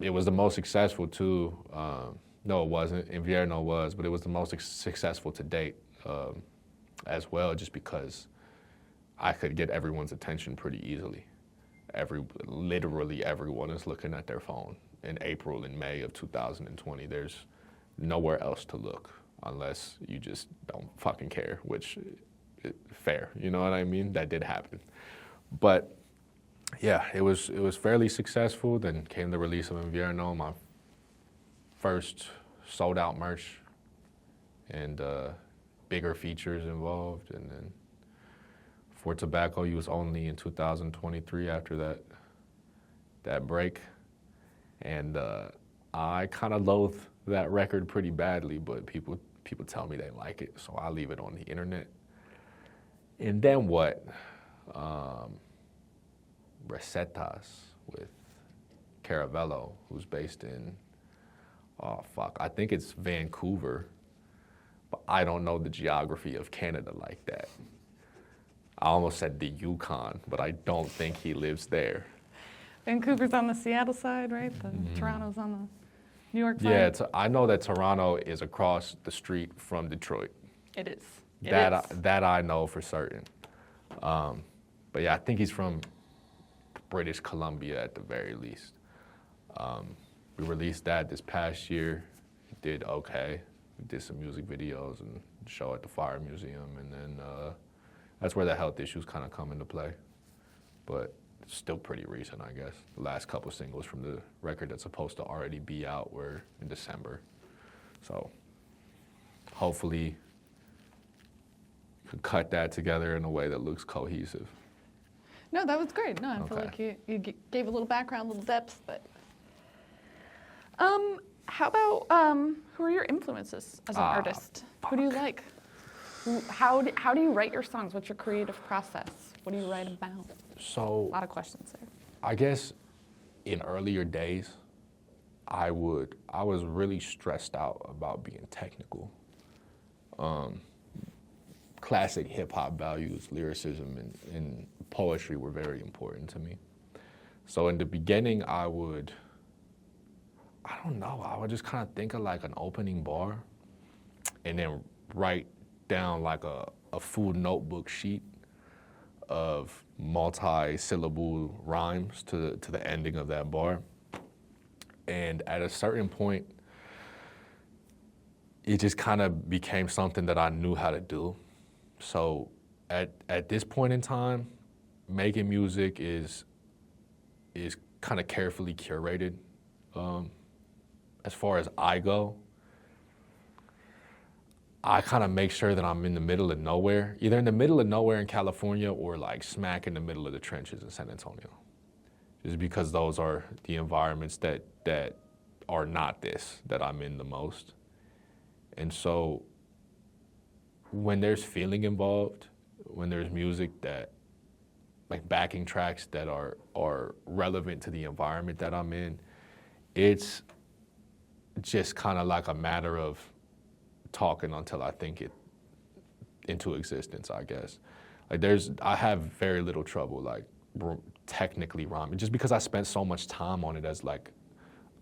It was the most successful too. No, it wasn't. Invierno was, but it was the most successful to date as well, just because I could get everyone's attention pretty easily. Literally everyone is looking at their phone in April and May of 2020. There's nowhere else to look unless you just don't fucking care, which fair, you know what I mean? That did happen. But yeah, it was fairly successful. Then came the release of Invierno, my first sold out merch, and bigger features involved. And then For Tobacco Use Only in 2023 after that break. And I kind of loathe that record pretty badly, but people tell me they like it, so I leave it on the internet. And then what? Recetas with Caravello, who's based in, I think it's Vancouver, but I don't know the geography of Canada like that. I almost said the Yukon, but I don't think he lives there. Vancouver's on the Seattle side, right? Toronto's on the New York side? Yeah, I know that Toronto is across the street from Detroit. It is. That I know for certain. But yeah, I think he's from British Columbia at the very least. We released that this past year. It did okay. We did some music videos and show at the Fire Museum, and then that's where the health issues kind of come into play. But it's still pretty recent, I guess. The last couple singles from the record that's supposed to already be out were in December. So hopefully could cut that together in a way that looks cohesive. No, that was great. No, I feel Okay. like you gave a little background, a little depth, but how about who are your influences as an artist? Who do you like? How do you write your songs? What's your creative process? What do you write about? So A lot of questions there. I guess in earlier days, I was really stressed out about being technical. Classic hip hop values, lyricism, and poetry were very important to me. So in the beginning, I would just kind of think of like an opening bar and then write down like a full notebook sheet of multi-syllable rhymes to the ending of that bar. And at a certain point, it just kind of became something that I knew how to do. So at this point in time, making music is kind of carefully curated. As far as I go, I kind of make sure that I'm in the middle of nowhere, either in the middle of nowhere in California or like smack in the middle of the trenches in San Antonio. Just because those are the environments that are not this, that I'm in the most. And so when there's feeling involved, when there's music that, like backing tracks that are relevant to the environment that I'm in, it's just kind of like a matter of talking until I think it into existence, I guess. Like I have very little trouble like technically rhyming, just because I spent so much time on it as like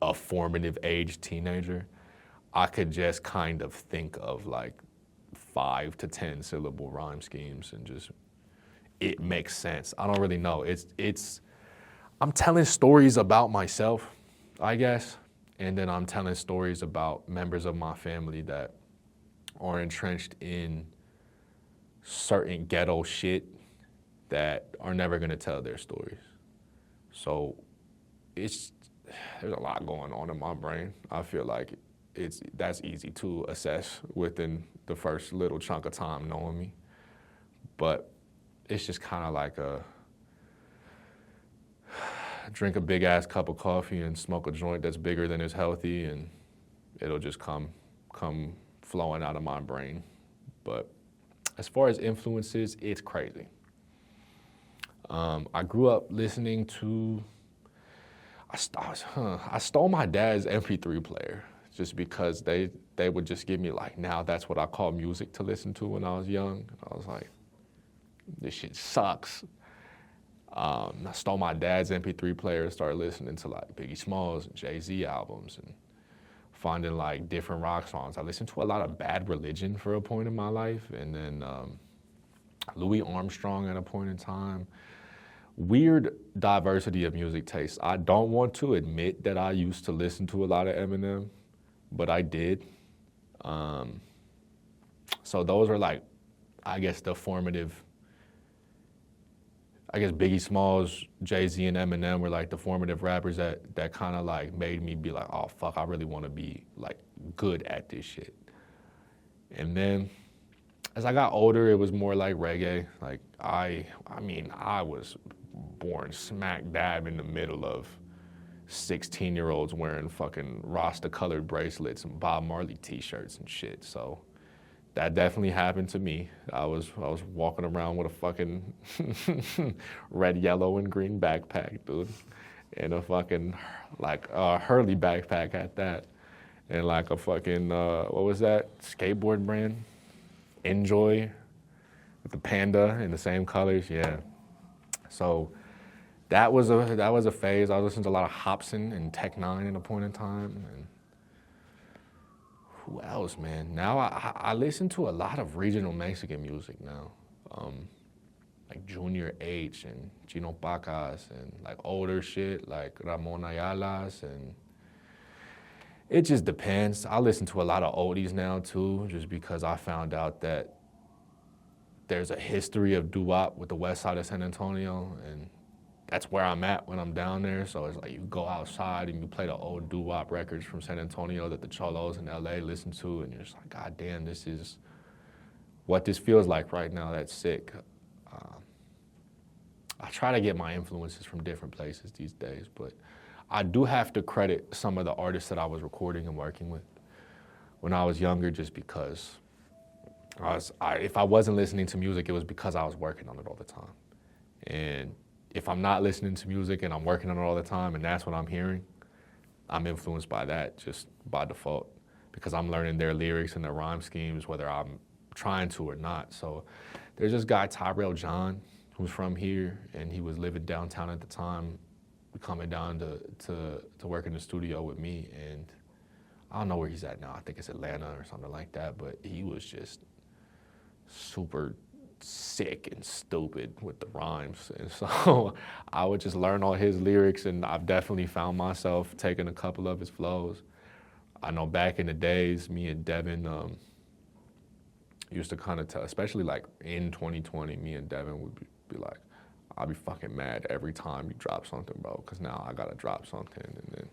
a formative age teenager. I could just kind of think of like 5 to 10 syllable rhyme schemes and just, it makes sense. I don't really know. I'm telling stories about myself, I guess, and then I'm telling stories about members of my family that are entrenched in certain ghetto shit that are never gonna tell their stories. So there's a lot going on in my brain. I feel like that's easy to assess within the first little chunk of time knowing me. But it's just kind of like drink a big ass cup of coffee and smoke a joint that's bigger than is healthy, and it'll just come flowing out of my brain. But as far as influences, it's crazy. I grew up listening to, I stole my dad's MP3 player just because they would just give me like, now that's what I call music to listen to when I was young. I was like, this shit sucks. I stole my dad's MP3 player and started listening to like Biggie Smalls and Jay-Z albums and finding like different rock songs. I listened to a lot of Bad Religion for a point in my life, and then Louis Armstrong at a point in time. Weird diversity of music tastes. I don't want to admit that I used to listen to a lot of Eminem, but I did. So those are like, I guess the formative, I guess Biggie Smalls, Jay-Z, and Eminem were like the formative rappers that kind of like made me be like, oh fuck, I really want to be like good at this shit. And then as I got older, it was more like reggae. Like I was born smack dab in the middle of 16-year-olds wearing fucking Rasta-colored bracelets and Bob Marley t-shirts and shit. So that definitely happened to me. I was walking around with a fucking red, yellow, and green backpack, dude, and a fucking like Hurley backpack at that, and like a fucking what was that skateboard brand? Enjoy, with the panda in the same colors. Yeah. So that was a phase. I was listening to a lot of Hobson and Tech Nine at a point in time. And who else, man? Now I listen to a lot of regional Mexican music now, like Junior H and Chino Pacas, and like older shit like Ramon Ayala's, and it just depends. I listen to a lot of oldies now too, just because I found out that there's a history of doo-wop with the west side of San Antonio, and that's where I'm at when I'm down there. So it's like you go outside and you play the old doo-wop records from San Antonio that the cholos in LA listen to, and you're just like, God damn, this is what this feels like right now. That's sick. I try to get my influences from different places these days, but I do have to credit some of the artists that I was recording and working with when I was younger, just because if I wasn't listening to music, it was because I was working on it all the time. And if I'm not listening to music and I'm working on it all the time and that's what I'm hearing, I'm influenced by that just by default, because I'm learning their lyrics and their rhyme schemes, whether I'm trying to or not. So there's this guy, Tyrell John, who's from here, and he was living downtown at the time, coming down to work in the studio with me. And I don't know where he's at now. I think it's Atlanta or something like that, but he was just super sick and stupid with the rhymes. And so I would just learn all his lyrics, and I've definitely found myself taking a couple of his flows. I know back in the days, me and Devin used to kind of tell, especially like in 2020, me and Devin would be like, I'll be fucking mad every time you drop something, bro, because now I gotta drop something. And then,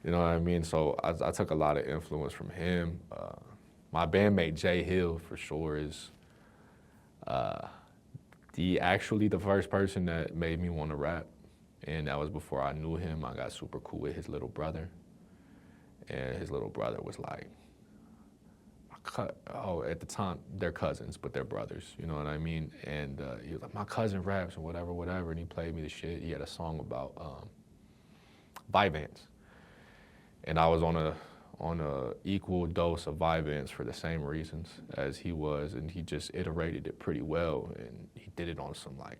you know what I mean? So I took a lot of influence from him. My bandmate Jay Hill, for sure, is the first person that made me want to rap. And that was before I knew him. I got super cool with his little brother. And his little brother was like, at the time, they're cousins, but they're brothers, you know what I mean? And he was like, my cousin raps and whatever, and he played me the shit. He had a song about Vyvanse. And I was on a equal dose of Vyvanse for the same reasons as he was, and he just iterated it pretty well, and he did it on some like,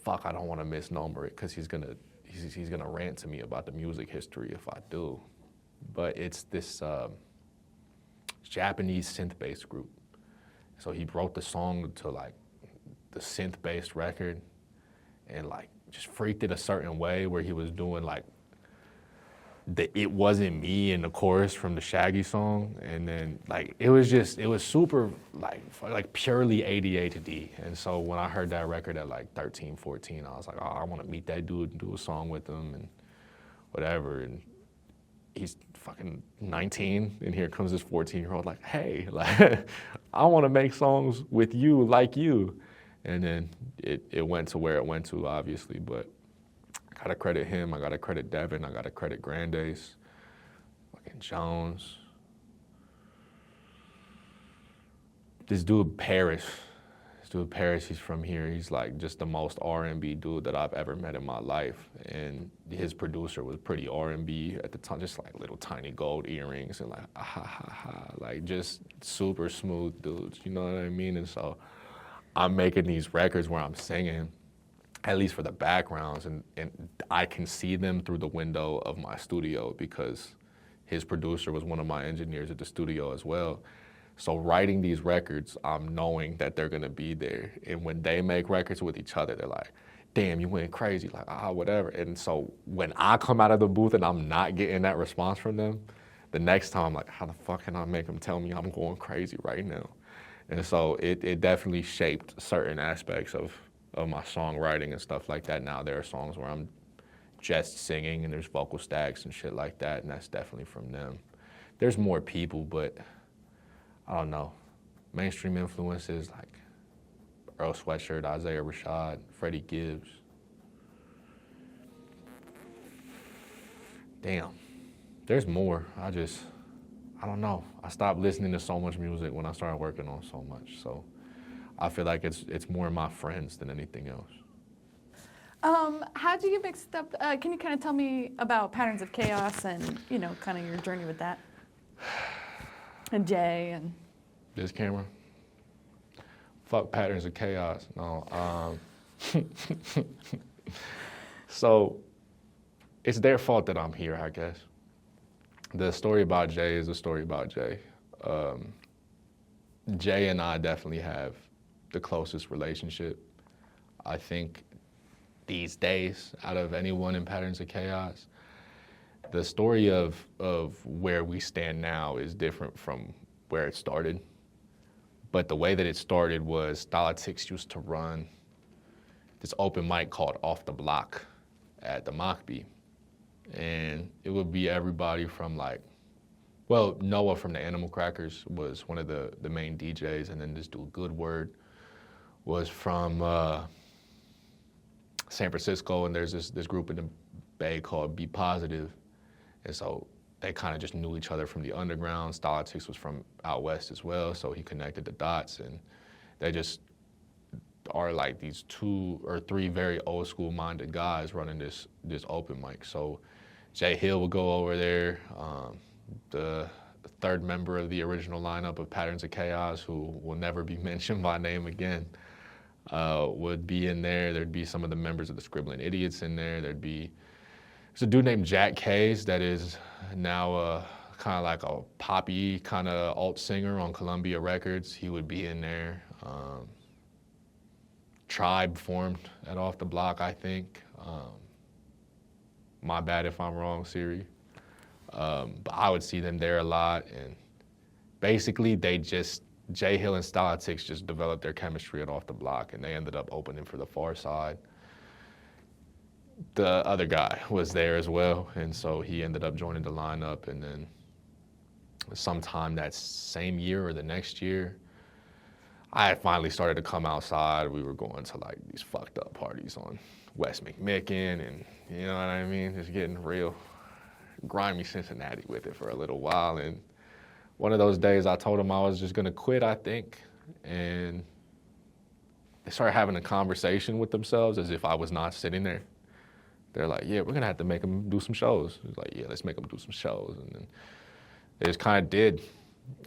fuck, I don't want to misnomer it, because he's gonna rant to me about the music history if I do. But it's this Japanese synth-based group. So he wrote the song to like the synth-based record, and like just freaked it a certain way where he was doing like the "It Wasn't Me" in the chorus from the Shaggy song, and then like it was super like purely ADHD. And so when I heard that record at like 13, 14, I was like, oh, I want to meet that dude and do a song with him and whatever. And he's fucking 19, and here comes this 14-year-old like, hey, like, I want to make songs with you like you. And then it went to where it went to, obviously, but I gotta credit him, I gotta credit Devin, I gotta credit Grandace, fucking Jones. This dude Paris, he's from here. He's like just the most R&B dude that I've ever met in my life. And his producer was pretty R&B at the time, just like little tiny gold earrings and like, like just super smooth dudes, you know what I mean? And so I'm making these records where I'm singing, at least for the backgrounds, and I can see them through the window of my studio because his producer was one of my engineers at the studio as well. So writing these records, I'm knowing that they're gonna be there. And when they make records with each other, they're like, damn, you went crazy, like, whatever. And so when I come out of the booth and I'm not getting that response from them, the next time I'm like, how the fuck can I make him tell me I'm going crazy right now? And so it definitely shaped certain aspects of my songwriting and stuff like that. Now there are songs where I'm just singing and there's vocal stacks and shit like that, and that's definitely from them. There's more people, but I don't know. Mainstream influences like Earl Sweatshirt, Isaiah Rashad, Freddie Gibbs. Damn, there's more. I don't know. I stopped listening to so much music when I started working on so much. So I feel like it's more my friends than anything else. How'd you get mixed up? Can you kind of tell me about Patterns of Chaos and, you know, kind of your journey with that? And Jay and... This camera? Fuck Patterns of Chaos. No. So it's their fault that I'm here, I guess. The story about Jay is a story about Jay. Jay and I definitely have the closest relationship. I think these days, out of anyone in Patterns of Chaos, the story of where we stand now is different from where it started. But the way that it started was Stylitics used to run this open mic called Off the Block at the Mockbee. And it would be everybody from Noah from the Animal Crackers was one of the main DJs, and then this dude Good Word was from San Francisco, and there's this group in the Bay called Be Positive. And so they kind of just knew each other from the underground. Stylitics was from out west as well, so he connected the dots, and they just are like these 2 or 3 very old school minded guys running this open mic. So Jay Hill would go over there, the third member of the original lineup of Patterns of Chaos, who will never be mentioned by name again, would be in there. There'd be some of the members of the Scribbling Idiots in there. There's a dude named Jack Kays that is now kind of like a poppy kind of alt singer on Columbia Records. He would be in there. Tribe formed at Off the Block, I think. My bad if I'm wrong, Siri. But I would see them there a lot, and basically Jay Hill and Stylitics just developed their chemistry at Off the Block, and they ended up opening for the Far Side. The other guy was there as well, and so he ended up joining the lineup, and then sometime that same year or the next year, I had finally started to come outside. We were going to like these fucked up parties on West McMicken, and you know what I mean? Just getting real grimy Cincinnati with it for a little while. And one of those days I told them I was just gonna quit, I think. And they started having a conversation with themselves as if I was not sitting there. They're like, yeah, we're gonna have to make them do some shows. It was like, yeah, let's make them do some shows. And then they just kind of did.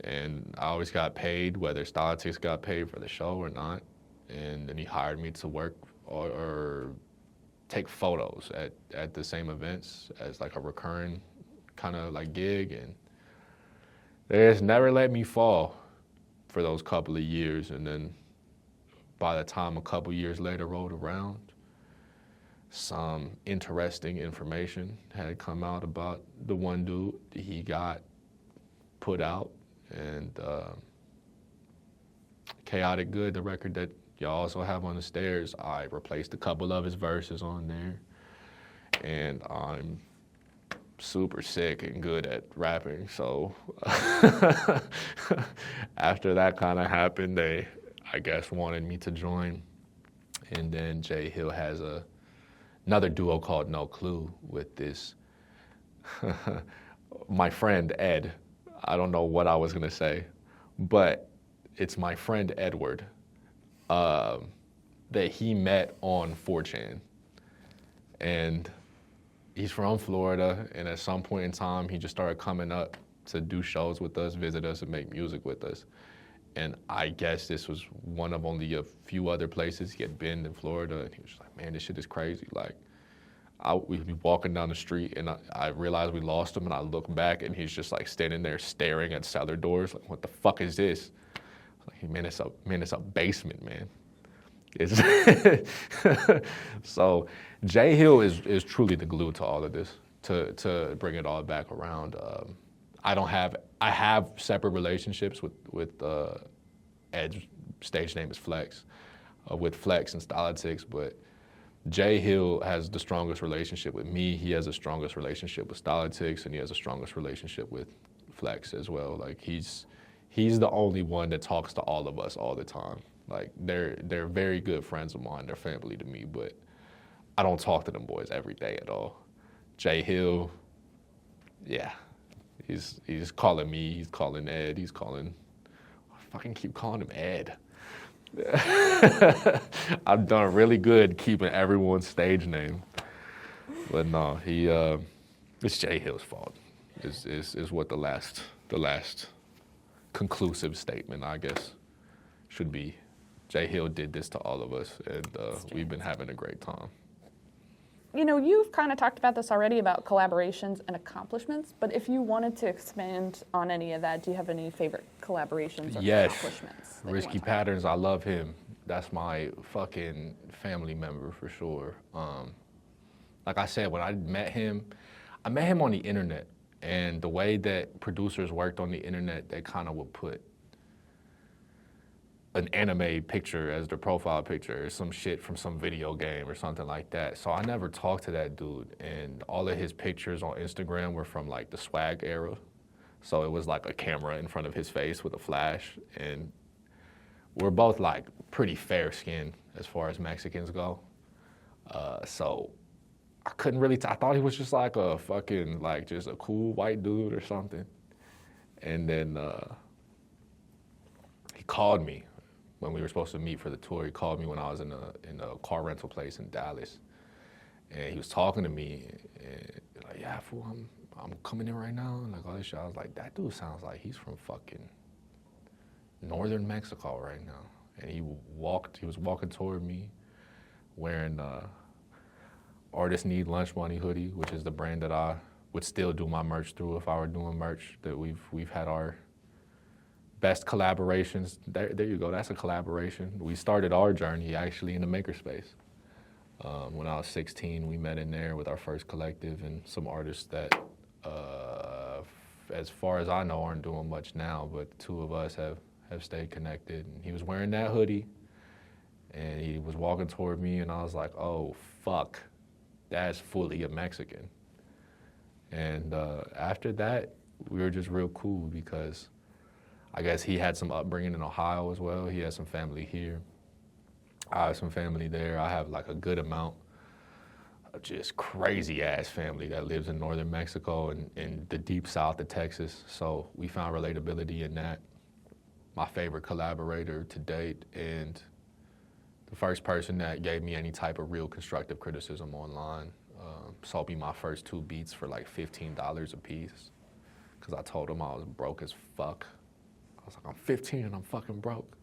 And I always got paid, whether Stylitics got paid for the show or not. And then he hired me to work or take photos at the same events as like a recurring kind of like gig. And they just never let me fall for those couple of years. And then by the time a couple years later rolled around, some interesting information had come out about the one dude. He got put out, and Chaotic Good, the record that y'all also have on the stairs, I replaced a couple of his verses on there, and I'm super sick and good at rapping. So after that kind of happened, they, I guess, wanted me to join. And then Jay Hill has another duo called No Clue with this, my friend Ed. I don't know what I was gonna say, but it's my friend Edward that he met on 4chan. And he's from Florida, and at some point in time, he just started coming up to do shows with us, visit us, and make music with us. And I guess this was one of only a few other places he had been in Florida, and he was just like, man, this shit is crazy. Like, we'd be walking down the street, and I realized we lost him, and I look back, and he's just like standing there staring at cellar doors, like, what the fuck is this? Like, man, it's a basement, man. So Jay Hill is truly the glue to all of this, to bring it all back around. I have separate relationships with Ed's stage name is Flex, with Flex and Stylitics, but Jay Hill has the strongest relationship with me. He has the strongest relationship with Stylitics, and he has the strongest relationship with Flex as well. Like he's the only one that talks to all of us all the time. Like they're very good friends of mine. They're family to me, but I don't talk to them boys every day at all. Jay Hill, yeah, he's calling me. He's calling Ed. He's calling. I fucking keep calling him Ed. I've done really good keeping everyone's stage name, but no, it's Jay Hill's fault. Is what the last conclusive statement, I guess, should be. Jay Hill did this to all of us, and we've been having a great time. You know, you've kind of talked about this already about collaborations and accomplishments, but if you wanted to expand on any of that, do you have any favorite collaborations or accomplishments? Risky Patterns, I love him. That's my fucking family member for sure. Like I said, when I met him on the internet, and the way that producers worked on the internet, they kind of would put an anime picture as their profile picture or some shit from some video game or something like that. So I never talked to that dude, and all of his pictures on Instagram were from like the swag era. So it was like a camera in front of his face with a flash, and we're both like pretty fair skinned as far as Mexicans go. So I couldn't really, I thought he was just like a fucking, like just a cool white dude or something. And then he called me when we were supposed to meet for the tour. He called me when I was in a car rental place in Dallas. And he was talking to me, and like, yeah, fool, I'm coming in right now, and like all this shit. I was like, that dude sounds like he's from fucking northern Mexico right now. And he was walking toward me wearing Artists Need Lunch Money hoodie, which is the brand that I would still do my merch through if I were doing merch. That we've had our best collaborations. There you go, that's a collaboration. We started our journey actually in the makerspace. When I was 16, we met in there with our first collective and some artists that, as far as I know, aren't doing much now, but two of us have stayed connected. And he was wearing that hoodie, and he was walking toward me, and I was like, oh, fuck, that's fully a Mexican. And after that, we were just real cool because I guess he had some upbringing in Ohio as well. He has some family here. I have some family there. I have like a good amount of just crazy ass family that lives in northern Mexico and in the deep south of Texas. So we found relatability in that. My favorite collaborator to date, and the first person that gave me any type of real constructive criticism online, sold me my first 2 beats for like $15 a piece because I told him I was broke as fuck. I was like, I'm 15 and I'm fucking broke.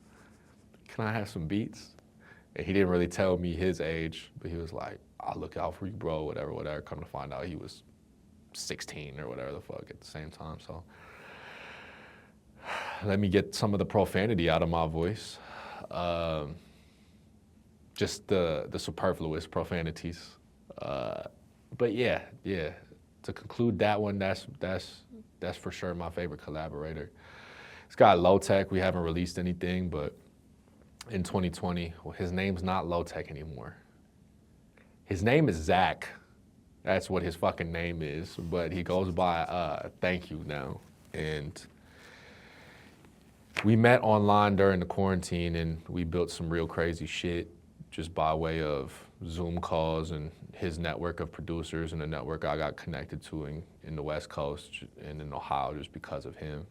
Can I have some beats? And he didn't really tell me his age, but he was like, I'll look out for you, bro, whatever. Come to find out he was 16 or whatever the fuck at the same time. So let me get some of the profanity out of my voice. Just the superfluous profanities. But yeah. To conclude that one, that's for sure my favorite collaborator. It's got Low Tech. We haven't released anything, but in 2020, well, his name's not Low Tech anymore. His name is Zach. That's what his fucking name is, but he goes by Thank You now. And we met online during the quarantine, and we built some real crazy shit just by way of Zoom calls and his network of producers and the network I got connected to in the West Coast and in Ohio just because of him.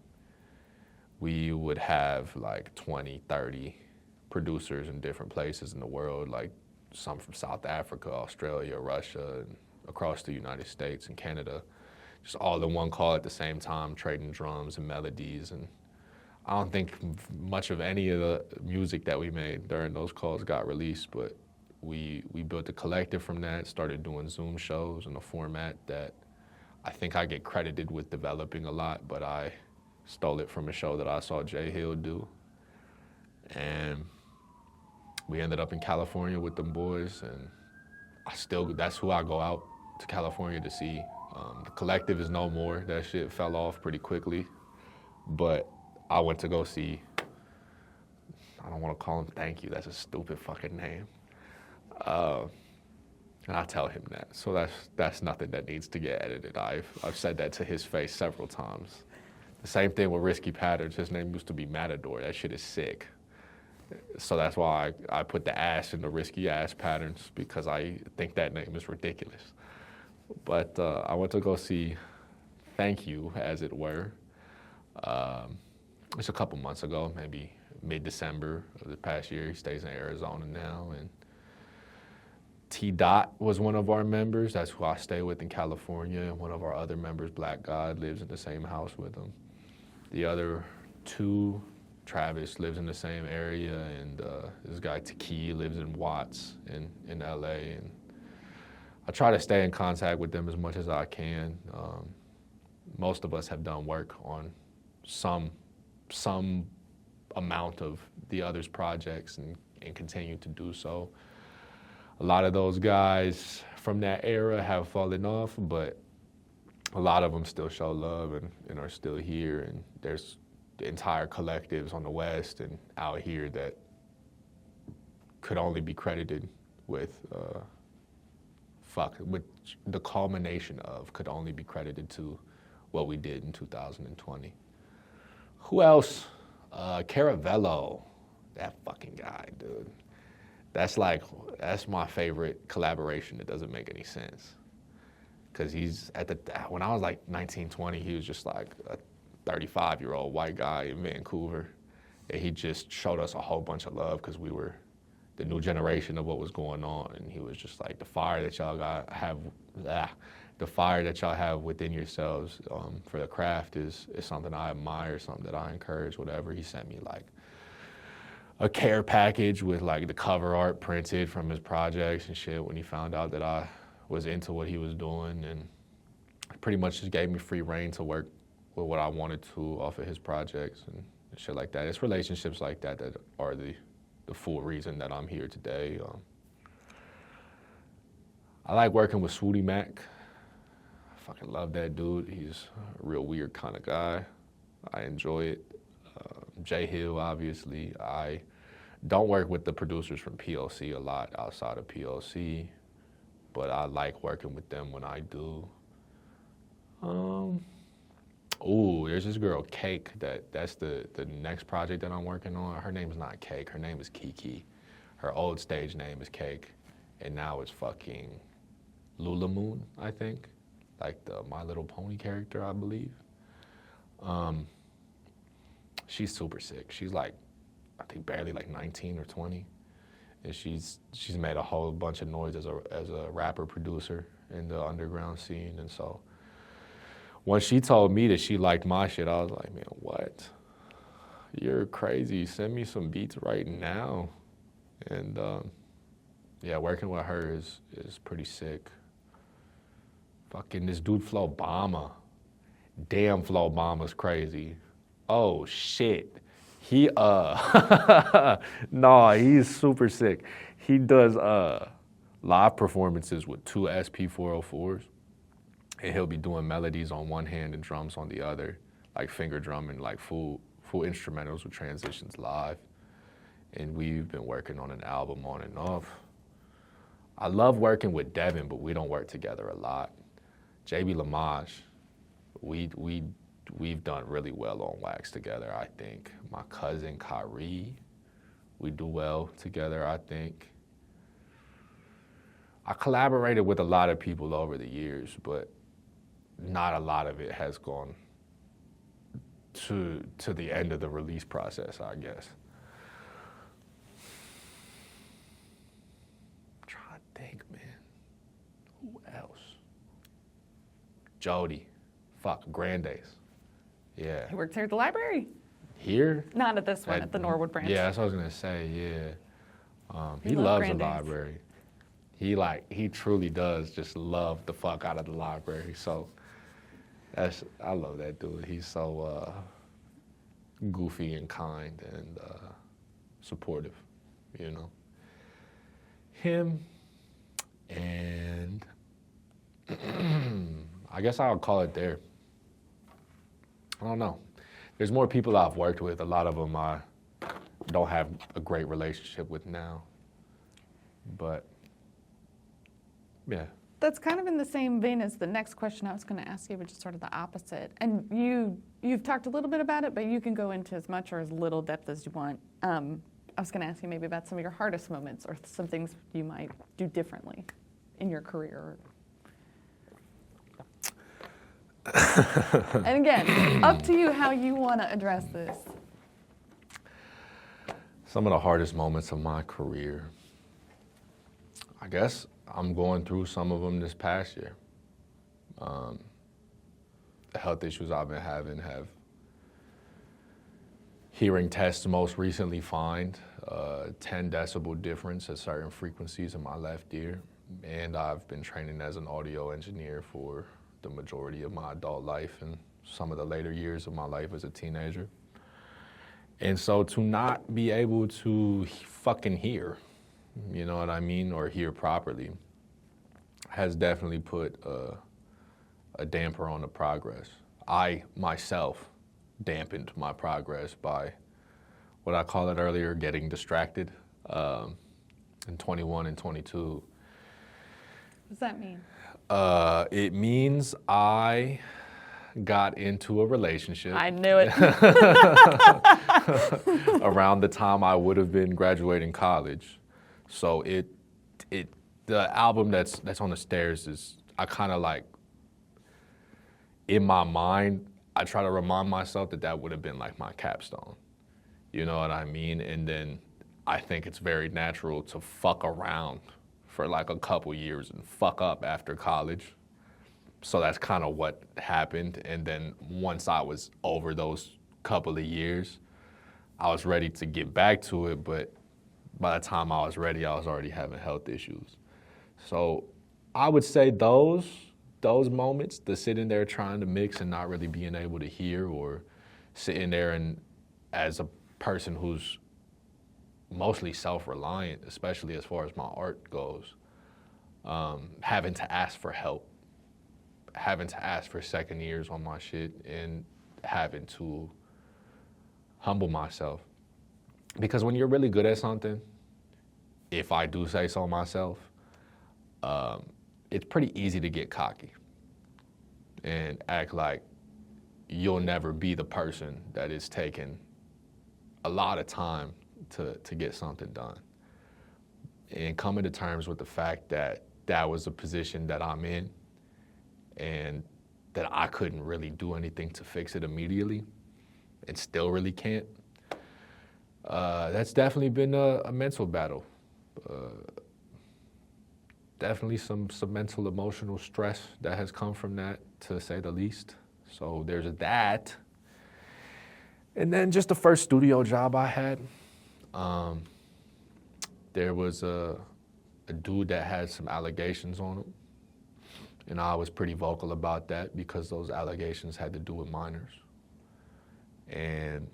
We would have like 20, 30 producers in different places in the world, like some from South Africa, Australia, Russia, and across the United States and Canada, just all in one call at the same time, trading drums and melodies. And I don't think much of any of the music that we made during those calls got released, but we built a collective from that, started doing Zoom shows in a format that I think I get credited with developing a lot, but I stole it from a show that I saw Jay Hill do. And we ended up in California with them boys, and that's who I go out to California to see, The collective is no more. That shit fell off pretty quickly. But I went to go see, I don't want to call him Thank You. That's a stupid fucking name. And I tell him that. So that's nothing that needs to get edited. I've said that to his face several times. The same thing with Risky Patterns. His name used to be Matador. That shit is sick. So that's why I put the ass in the Risky Ass Patterns, because I think that name is ridiculous. But I went to go see Thank You, as it were. It's a couple months ago, maybe mid-December of the past year. He stays in Arizona now. And T-Dot was one of our members. That's who I stay with in California. And one of our other members, Black God, lives in the same house with him. The other two, Travis lives in the same area, and this guy Taki lives in Watts in LA. And I try to stay in contact with them as much as I can. Most of us have done work on some amount of the other's projects and continue to do so. A lot of those guys from that era have fallen off, but a lot of them still show love and are still here. And there's the entire collectives on the West and out here that could only be credited with, with the culmination of, could only be credited to what we did in 2020. Who else? Caravello, that fucking guy, dude. That's my favorite collaboration that doesn't make any sense. Cause when I was like 19, 20, he was just like a 35-year-old white guy in Vancouver. And he just showed us a whole bunch of love because we were the new generation of what was going on. And he was just like, the fire that y'all have within yourselves for the craft is something I admire, something that I encourage, whatever. He sent me like a care package with like the cover art printed from his projects and shit when he found out that I was into what he was doing, and pretty much just gave me free reign to work with what I wanted to off of his projects and shit like that. It's relationships like that that are the full reason that I'm here today. I like working with Swooty Mac. I fucking love that dude. He's a real weird kind of guy. I enjoy it. Jay Hill, obviously. I don't work with the producers from PLC a lot outside of PLC, but I like working with them when I do. There's this girl, Cake, that's the next project that I'm working on. Her name is not Cake, her name is Kiki. Her old stage name is Cake, and now it's fucking Lula Moon, I think. Like the My Little Pony character, I believe. She's super sick. She's like, I think barely like 19 or 20. And she's made a whole bunch of noise as a rapper producer in the underground scene. And so when she told me that she liked my shit, I was like, man, what? You're crazy. Send me some beats right now. And yeah, working with her is pretty sick. Fucking this dude Flo Bama. Damn, Flo Bama's crazy. Oh shit. He no, he's super sick. He does live performances with two SP404s, and he'll be doing melodies on one hand and drums on the other, like finger drumming, like full instrumentals with transitions live. And we've been working on an album on and off. I love working with Devin, but we don't work together a lot. JB Lamage, we've done really well on wax together, I think. My cousin Kyrie, we do well together, I think. I collaborated with a lot of people over the years, but not a lot of it has gone to the end of the release process, I guess. I'm trying to think, man. Who else? Jody. Grandes. Yeah. He works here at the library. Here? Not at this one, at the Norwood branch. Yeah, that's what I was gonna say, yeah. He love loves Grandes. the library. He truly does just love the fuck out of the library. So I love that dude. He's so goofy and kind and supportive, you know. Him and I guess I'll call it there. I don't know. There's more people I've worked with. A lot of them I don't have a great relationship with now. But, yeah. That's kind of in the same vein as the next question I was going to ask you, which is sort of the opposite. And you've talked a little bit about it, but you can go into as much or as little depth as you want. I was going to ask you maybe about some of your hardest moments or some things you might do differently in your career. And again, up to you how you want to address this. Some of the hardest moments of my career. I guess I'm going through some of them this past year. The health issues I've been having have hearing tests most recently find 10 decibel difference at certain frequencies in my left ear. And I've been training as an audio engineer for the majority of my adult life and some of the later years of my life as a teenager. And so to not be able to fucking hear, you know what I mean, or hear properly, has definitely put a damper on the progress. I, myself, dampened my progress by what I call it earlier, getting distracted. In 21 and 22. What does that mean? It means I got into a relationship. I knew it. Around the time I would have been graduating college. So the album that's on the stairs is, I kind of like, in my mind, I try to remind myself that would have been like my capstone. You know what I mean? And then I think it's very natural to fuck around for like a couple years and fuck up after college. So that's kind of what happened. And then once I was over those couple of years, I was ready to get back to it, but by the time I was ready, I was already having health issues. So I would say those moments, the sitting there trying to mix and not really being able to hear, or sitting there and as a person who's mostly self-reliant, especially as far as my art goes, having to ask for help, having to ask for second ears on my shit, and having to humble myself. Because when you're really good at something, if I do say so myself, it's pretty easy to get cocky and act like you'll never be the person that is taking a lot of time to get something done. And coming to terms with the fact that that was a position that I'm in and that I couldn't really do anything to fix it immediately and still really can't, that's definitely been a mental battle. Definitely some mental, emotional stress that has come from that, to say the least. So there's that. And then just the first studio job I had, there was a dude that had some allegations on him. And I was pretty vocal about that because those allegations had to do with minors. And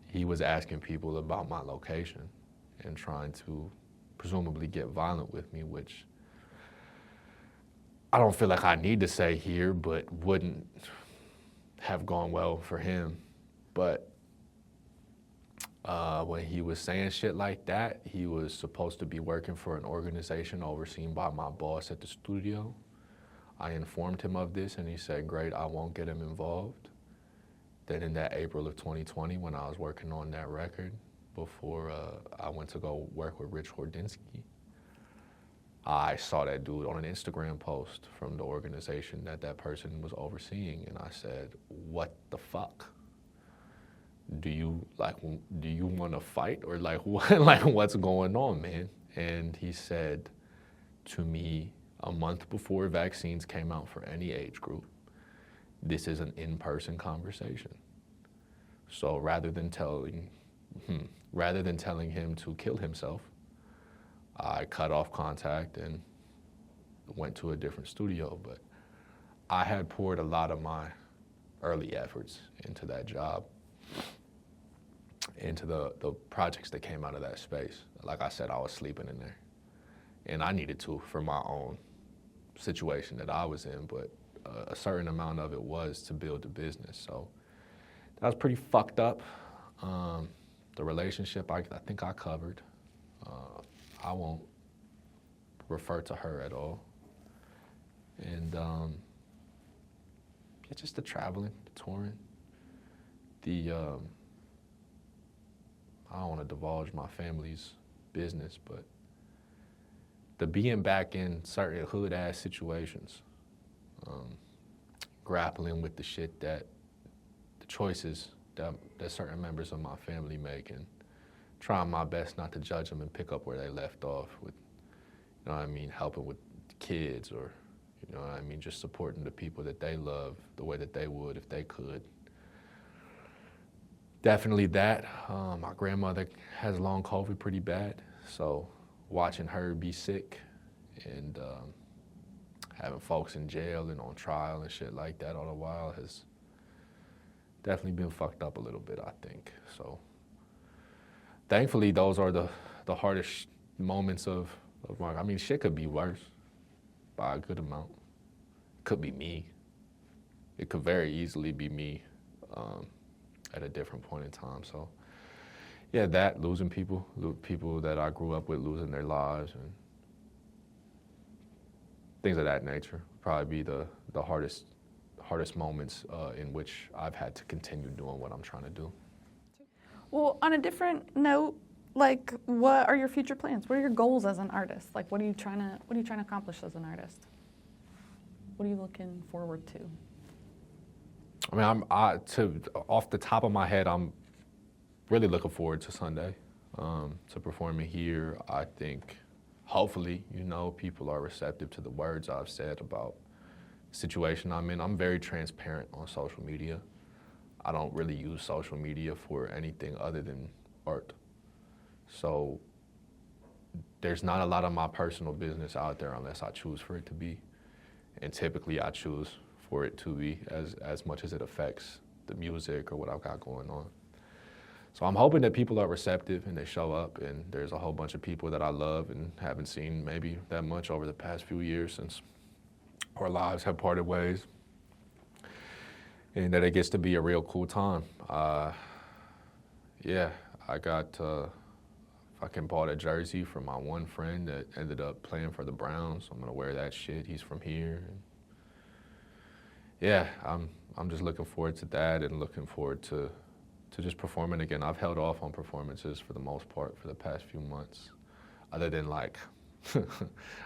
he was asking people about my location and trying to presumably get violent with me, which I don't feel like I need to say here, but wouldn't have gone well for him. But when he was saying shit like that, he was supposed to be working for an organization overseen by my boss at the studio. I informed him of this, and he said, great, I won't get him involved. Then in that April of 2020, when I was working on that record, before I went to go work with Rich Hordinsky, I saw that dude on an Instagram post from the organization that person was overseeing, and I said, what the fuck? Do you want to fight, or what's going on, man? And he said to me, a month before vaccines came out for any age group, this is an in-person conversation. So rather than telling him to kill himself, I cut off contact and went to a different studio. But I had poured a lot of my early efforts into that job, into the projects that came out of that space. Like I said, I was sleeping in there. And I needed to for my own situation that I was in, but a certain amount of it was to build the business. So that was pretty fucked up. The relationship, I think I covered. I won't refer to her at all. And yeah, just the traveling, the touring, I don't want to divulge my family's business, but the being back in certain hood-ass situations, grappling with the shit the choices that certain members of my family make, and trying my best not to judge them and pick up where they left off with, you know what I mean, helping with kids, or, you know what I mean, just supporting the people that they love the way that they would if they could. Definitely that. My grandmother has long COVID pretty bad, so watching her be sick and having folks in jail and on trial and shit like that all the while has definitely been fucked up a little bit, I think. So thankfully, those are the hardest moments of my, I mean, shit could be worse by a good amount. It could be me. It could very easily be me at a different point in time. So yeah, that, losing people that I grew up with, losing their lives and things of that nature, probably be the hardest moments in which I've had to continue doing what I'm trying to do. Well, on a different note, like, what are your future plans? What are your goals as an artist? Like, what are you trying to accomplish as an artist? What are you looking forward to? I mean, off the top of my head, I'm really looking forward to Sunday, to performing here. I think, hopefully, you know, people are receptive to the words I've said about the situation I'm in. I'm very transparent on social media. I don't really use social media for anything other than art. So there's not a lot of my personal business out there unless I choose for it to be. And typically I choose for it to be as much as it affects the music or what I've got going on. So I'm hoping that people are receptive and they show up, and there's a whole bunch of people that I love and haven't seen maybe that much over the past few years since our lives have parted ways, and that it gets to be a real cool time. Yeah, I got fucking bought a jersey from my one friend that ended up playing for the Browns. I'm gonna wear that shit. He's from here. And yeah, I'm just looking forward to that and looking forward to just performing again. I've held off on performances for the most part for the past few months, other than like,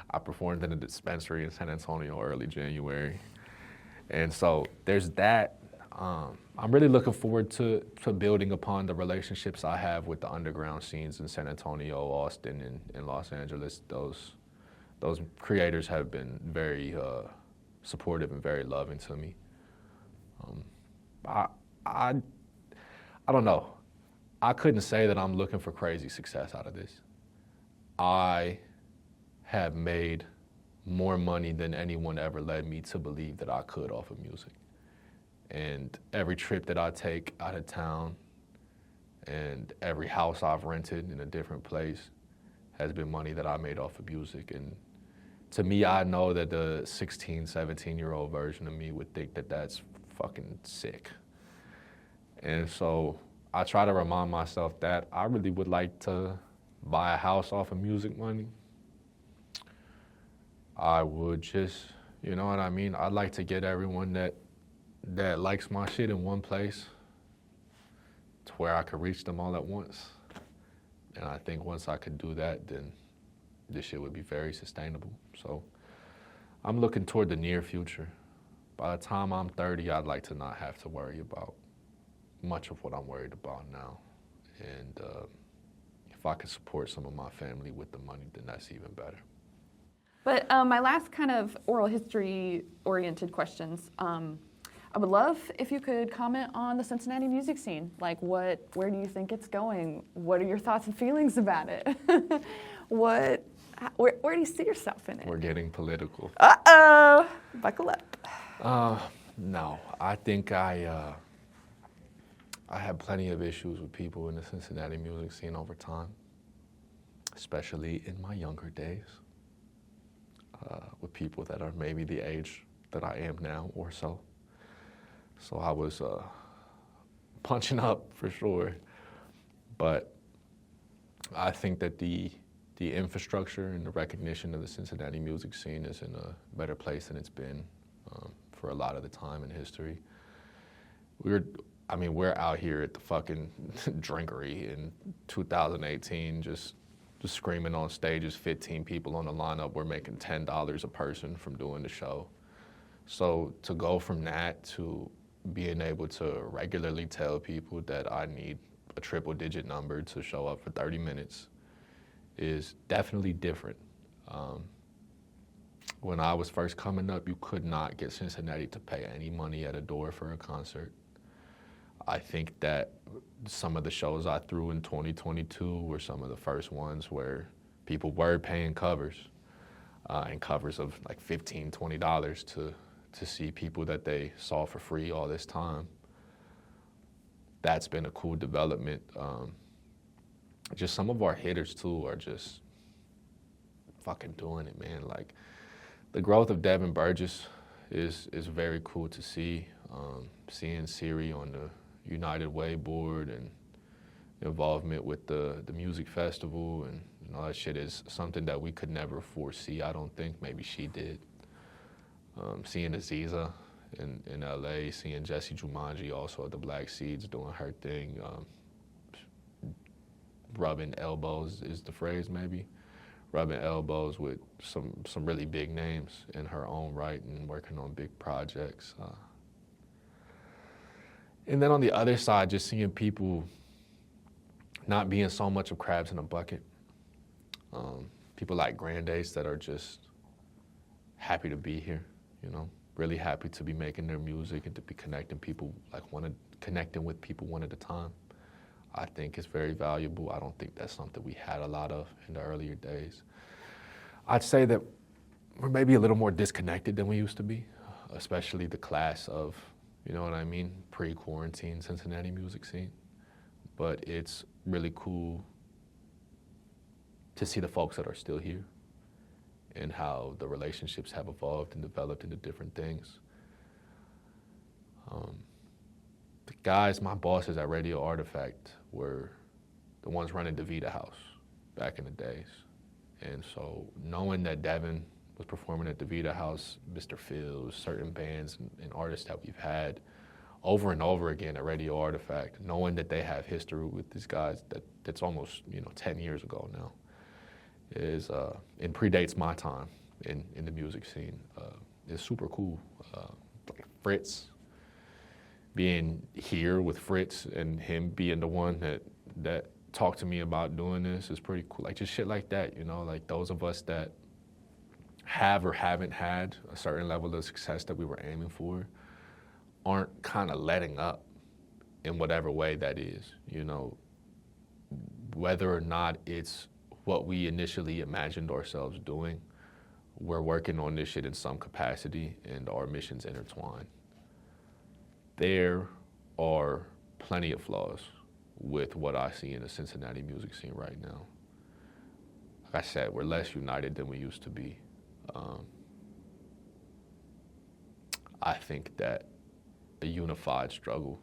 I performed in a dispensary in San Antonio early January. And so there's that. I'm really looking forward to building upon the relationships I have with the underground scenes in San Antonio, Austin, and Los Angeles. Those creators have been very supportive and very loving to me. I don't know. I couldn't say that I'm looking for crazy success out of this. I have made more money than anyone ever led me to believe that I could off of music. And every trip that I take out of town and every house I've rented in a different place has been money that I made off of music. And to me, I know that the 16, 17-year-old version of me would think that that's fucking sick. And so I try to remind myself that I really would like to buy a house off of music money. I would just, you know what I mean? I'd like to get everyone that likes my shit in one place to where I could reach them all at once. And I think once I could do that, then this shit would be very sustainable. So I'm looking toward the near future. By the time I'm 30, I'd like to not have to worry about much of what I'm worried about now. And if I could support some of my family with the money, then that's even better. But my last kind of oral history-oriented questions, I would love if you could comment on the Cincinnati music scene. Like, where do you think it's going? What are your thoughts and feelings about it? Where do you see yourself in it? We're getting political. Uh-oh, buckle up. No, I think I had plenty of issues with people in the Cincinnati music scene over time, especially in my younger days, with people that are maybe the age that I am now, or so. So I was punching up for sure. But I think that the infrastructure and the recognition of the Cincinnati music scene is in a better place than it's been for a lot of the time in history. We're out here at the fucking drinkery in 2018, just screaming on stages, 15 people on the lineup. We're making $10 a person from doing the show. So to go from that to being able to regularly tell people that I need a triple-digit number to show up for 30 minutes is definitely different. When I was first coming up, you could not get Cincinnati to pay any money at a door for a concert. I think that some of the shows I threw in 2022 were some of the first ones where people were paying covers, and covers of like $15, $20 to see people that they saw for free all this time. That's been a cool development. Just some of our hitters too are just fucking doing it, man. Like the growth of Devin Burgess is very cool to see. Seeing Airy on the United Way board and involvement with the music festival and all that shit is something that we could never foresee, I don't think. Maybe she did. Seeing Aziza in LA, seeing Jessie Jumanji also at the Black Seeds doing her thing. Rubbing elbows is the phrase, maybe. Rubbing elbows with some really big names in her own right and working on big projects. And then on the other side, just seeing people not being so much of crabs in a bucket. People like Grandace that are just happy to be here, you know, really happy to be making their music and to be connecting with people one at a time. I think is very valuable. I don't think that's something we had a lot of in the earlier days. I'd say that we're maybe a little more disconnected than we used to be, especially the class of, you know what I mean, pre-quarantine Cincinnati music scene. But it's really cool to see the folks that are still here and how the relationships have evolved and developed into different things. The guys, my bosses at Radio Artifact, were the ones running DeVita House back in the days. And so knowing that Devin was performing at DeVita House, Mr. Phil's, certain bands and artists that we've had over and over again at Radio Artifact, knowing that they have history with these guys that's almost 10 years ago now, is and predates my time in the music scene. Is super cool. Like Fritz, being here with Fritz and him being the one that talked to me about doing this is pretty cool. Like just shit like that, like those of us that have or haven't had a certain level of success that we were aiming for aren't kind of letting up in whatever way that is, whether or not it's what we initially imagined ourselves doing, we're working on this shit in some capacity and our missions intertwine. There are plenty of flaws with what I see in the Cincinnati music scene right now. Like I said, we're less united than we used to be. I think that a unified struggle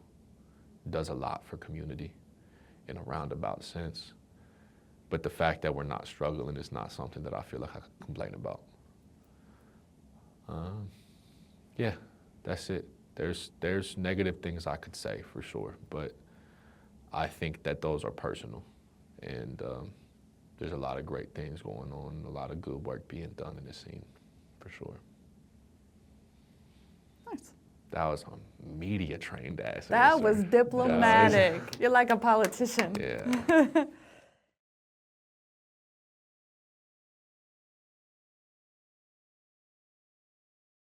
does a lot for community in a roundabout sense. But the fact that we're not struggling is not something that I feel like I can complain about. Yeah, that's it. There's negative things I could say for sure, but I think that those are personal. And there's a lot of great things going on, a lot of good work being done in this scene, for sure. Nice. That was a media trained ass. That answer. was diplomatic. You're like a politician. Yeah.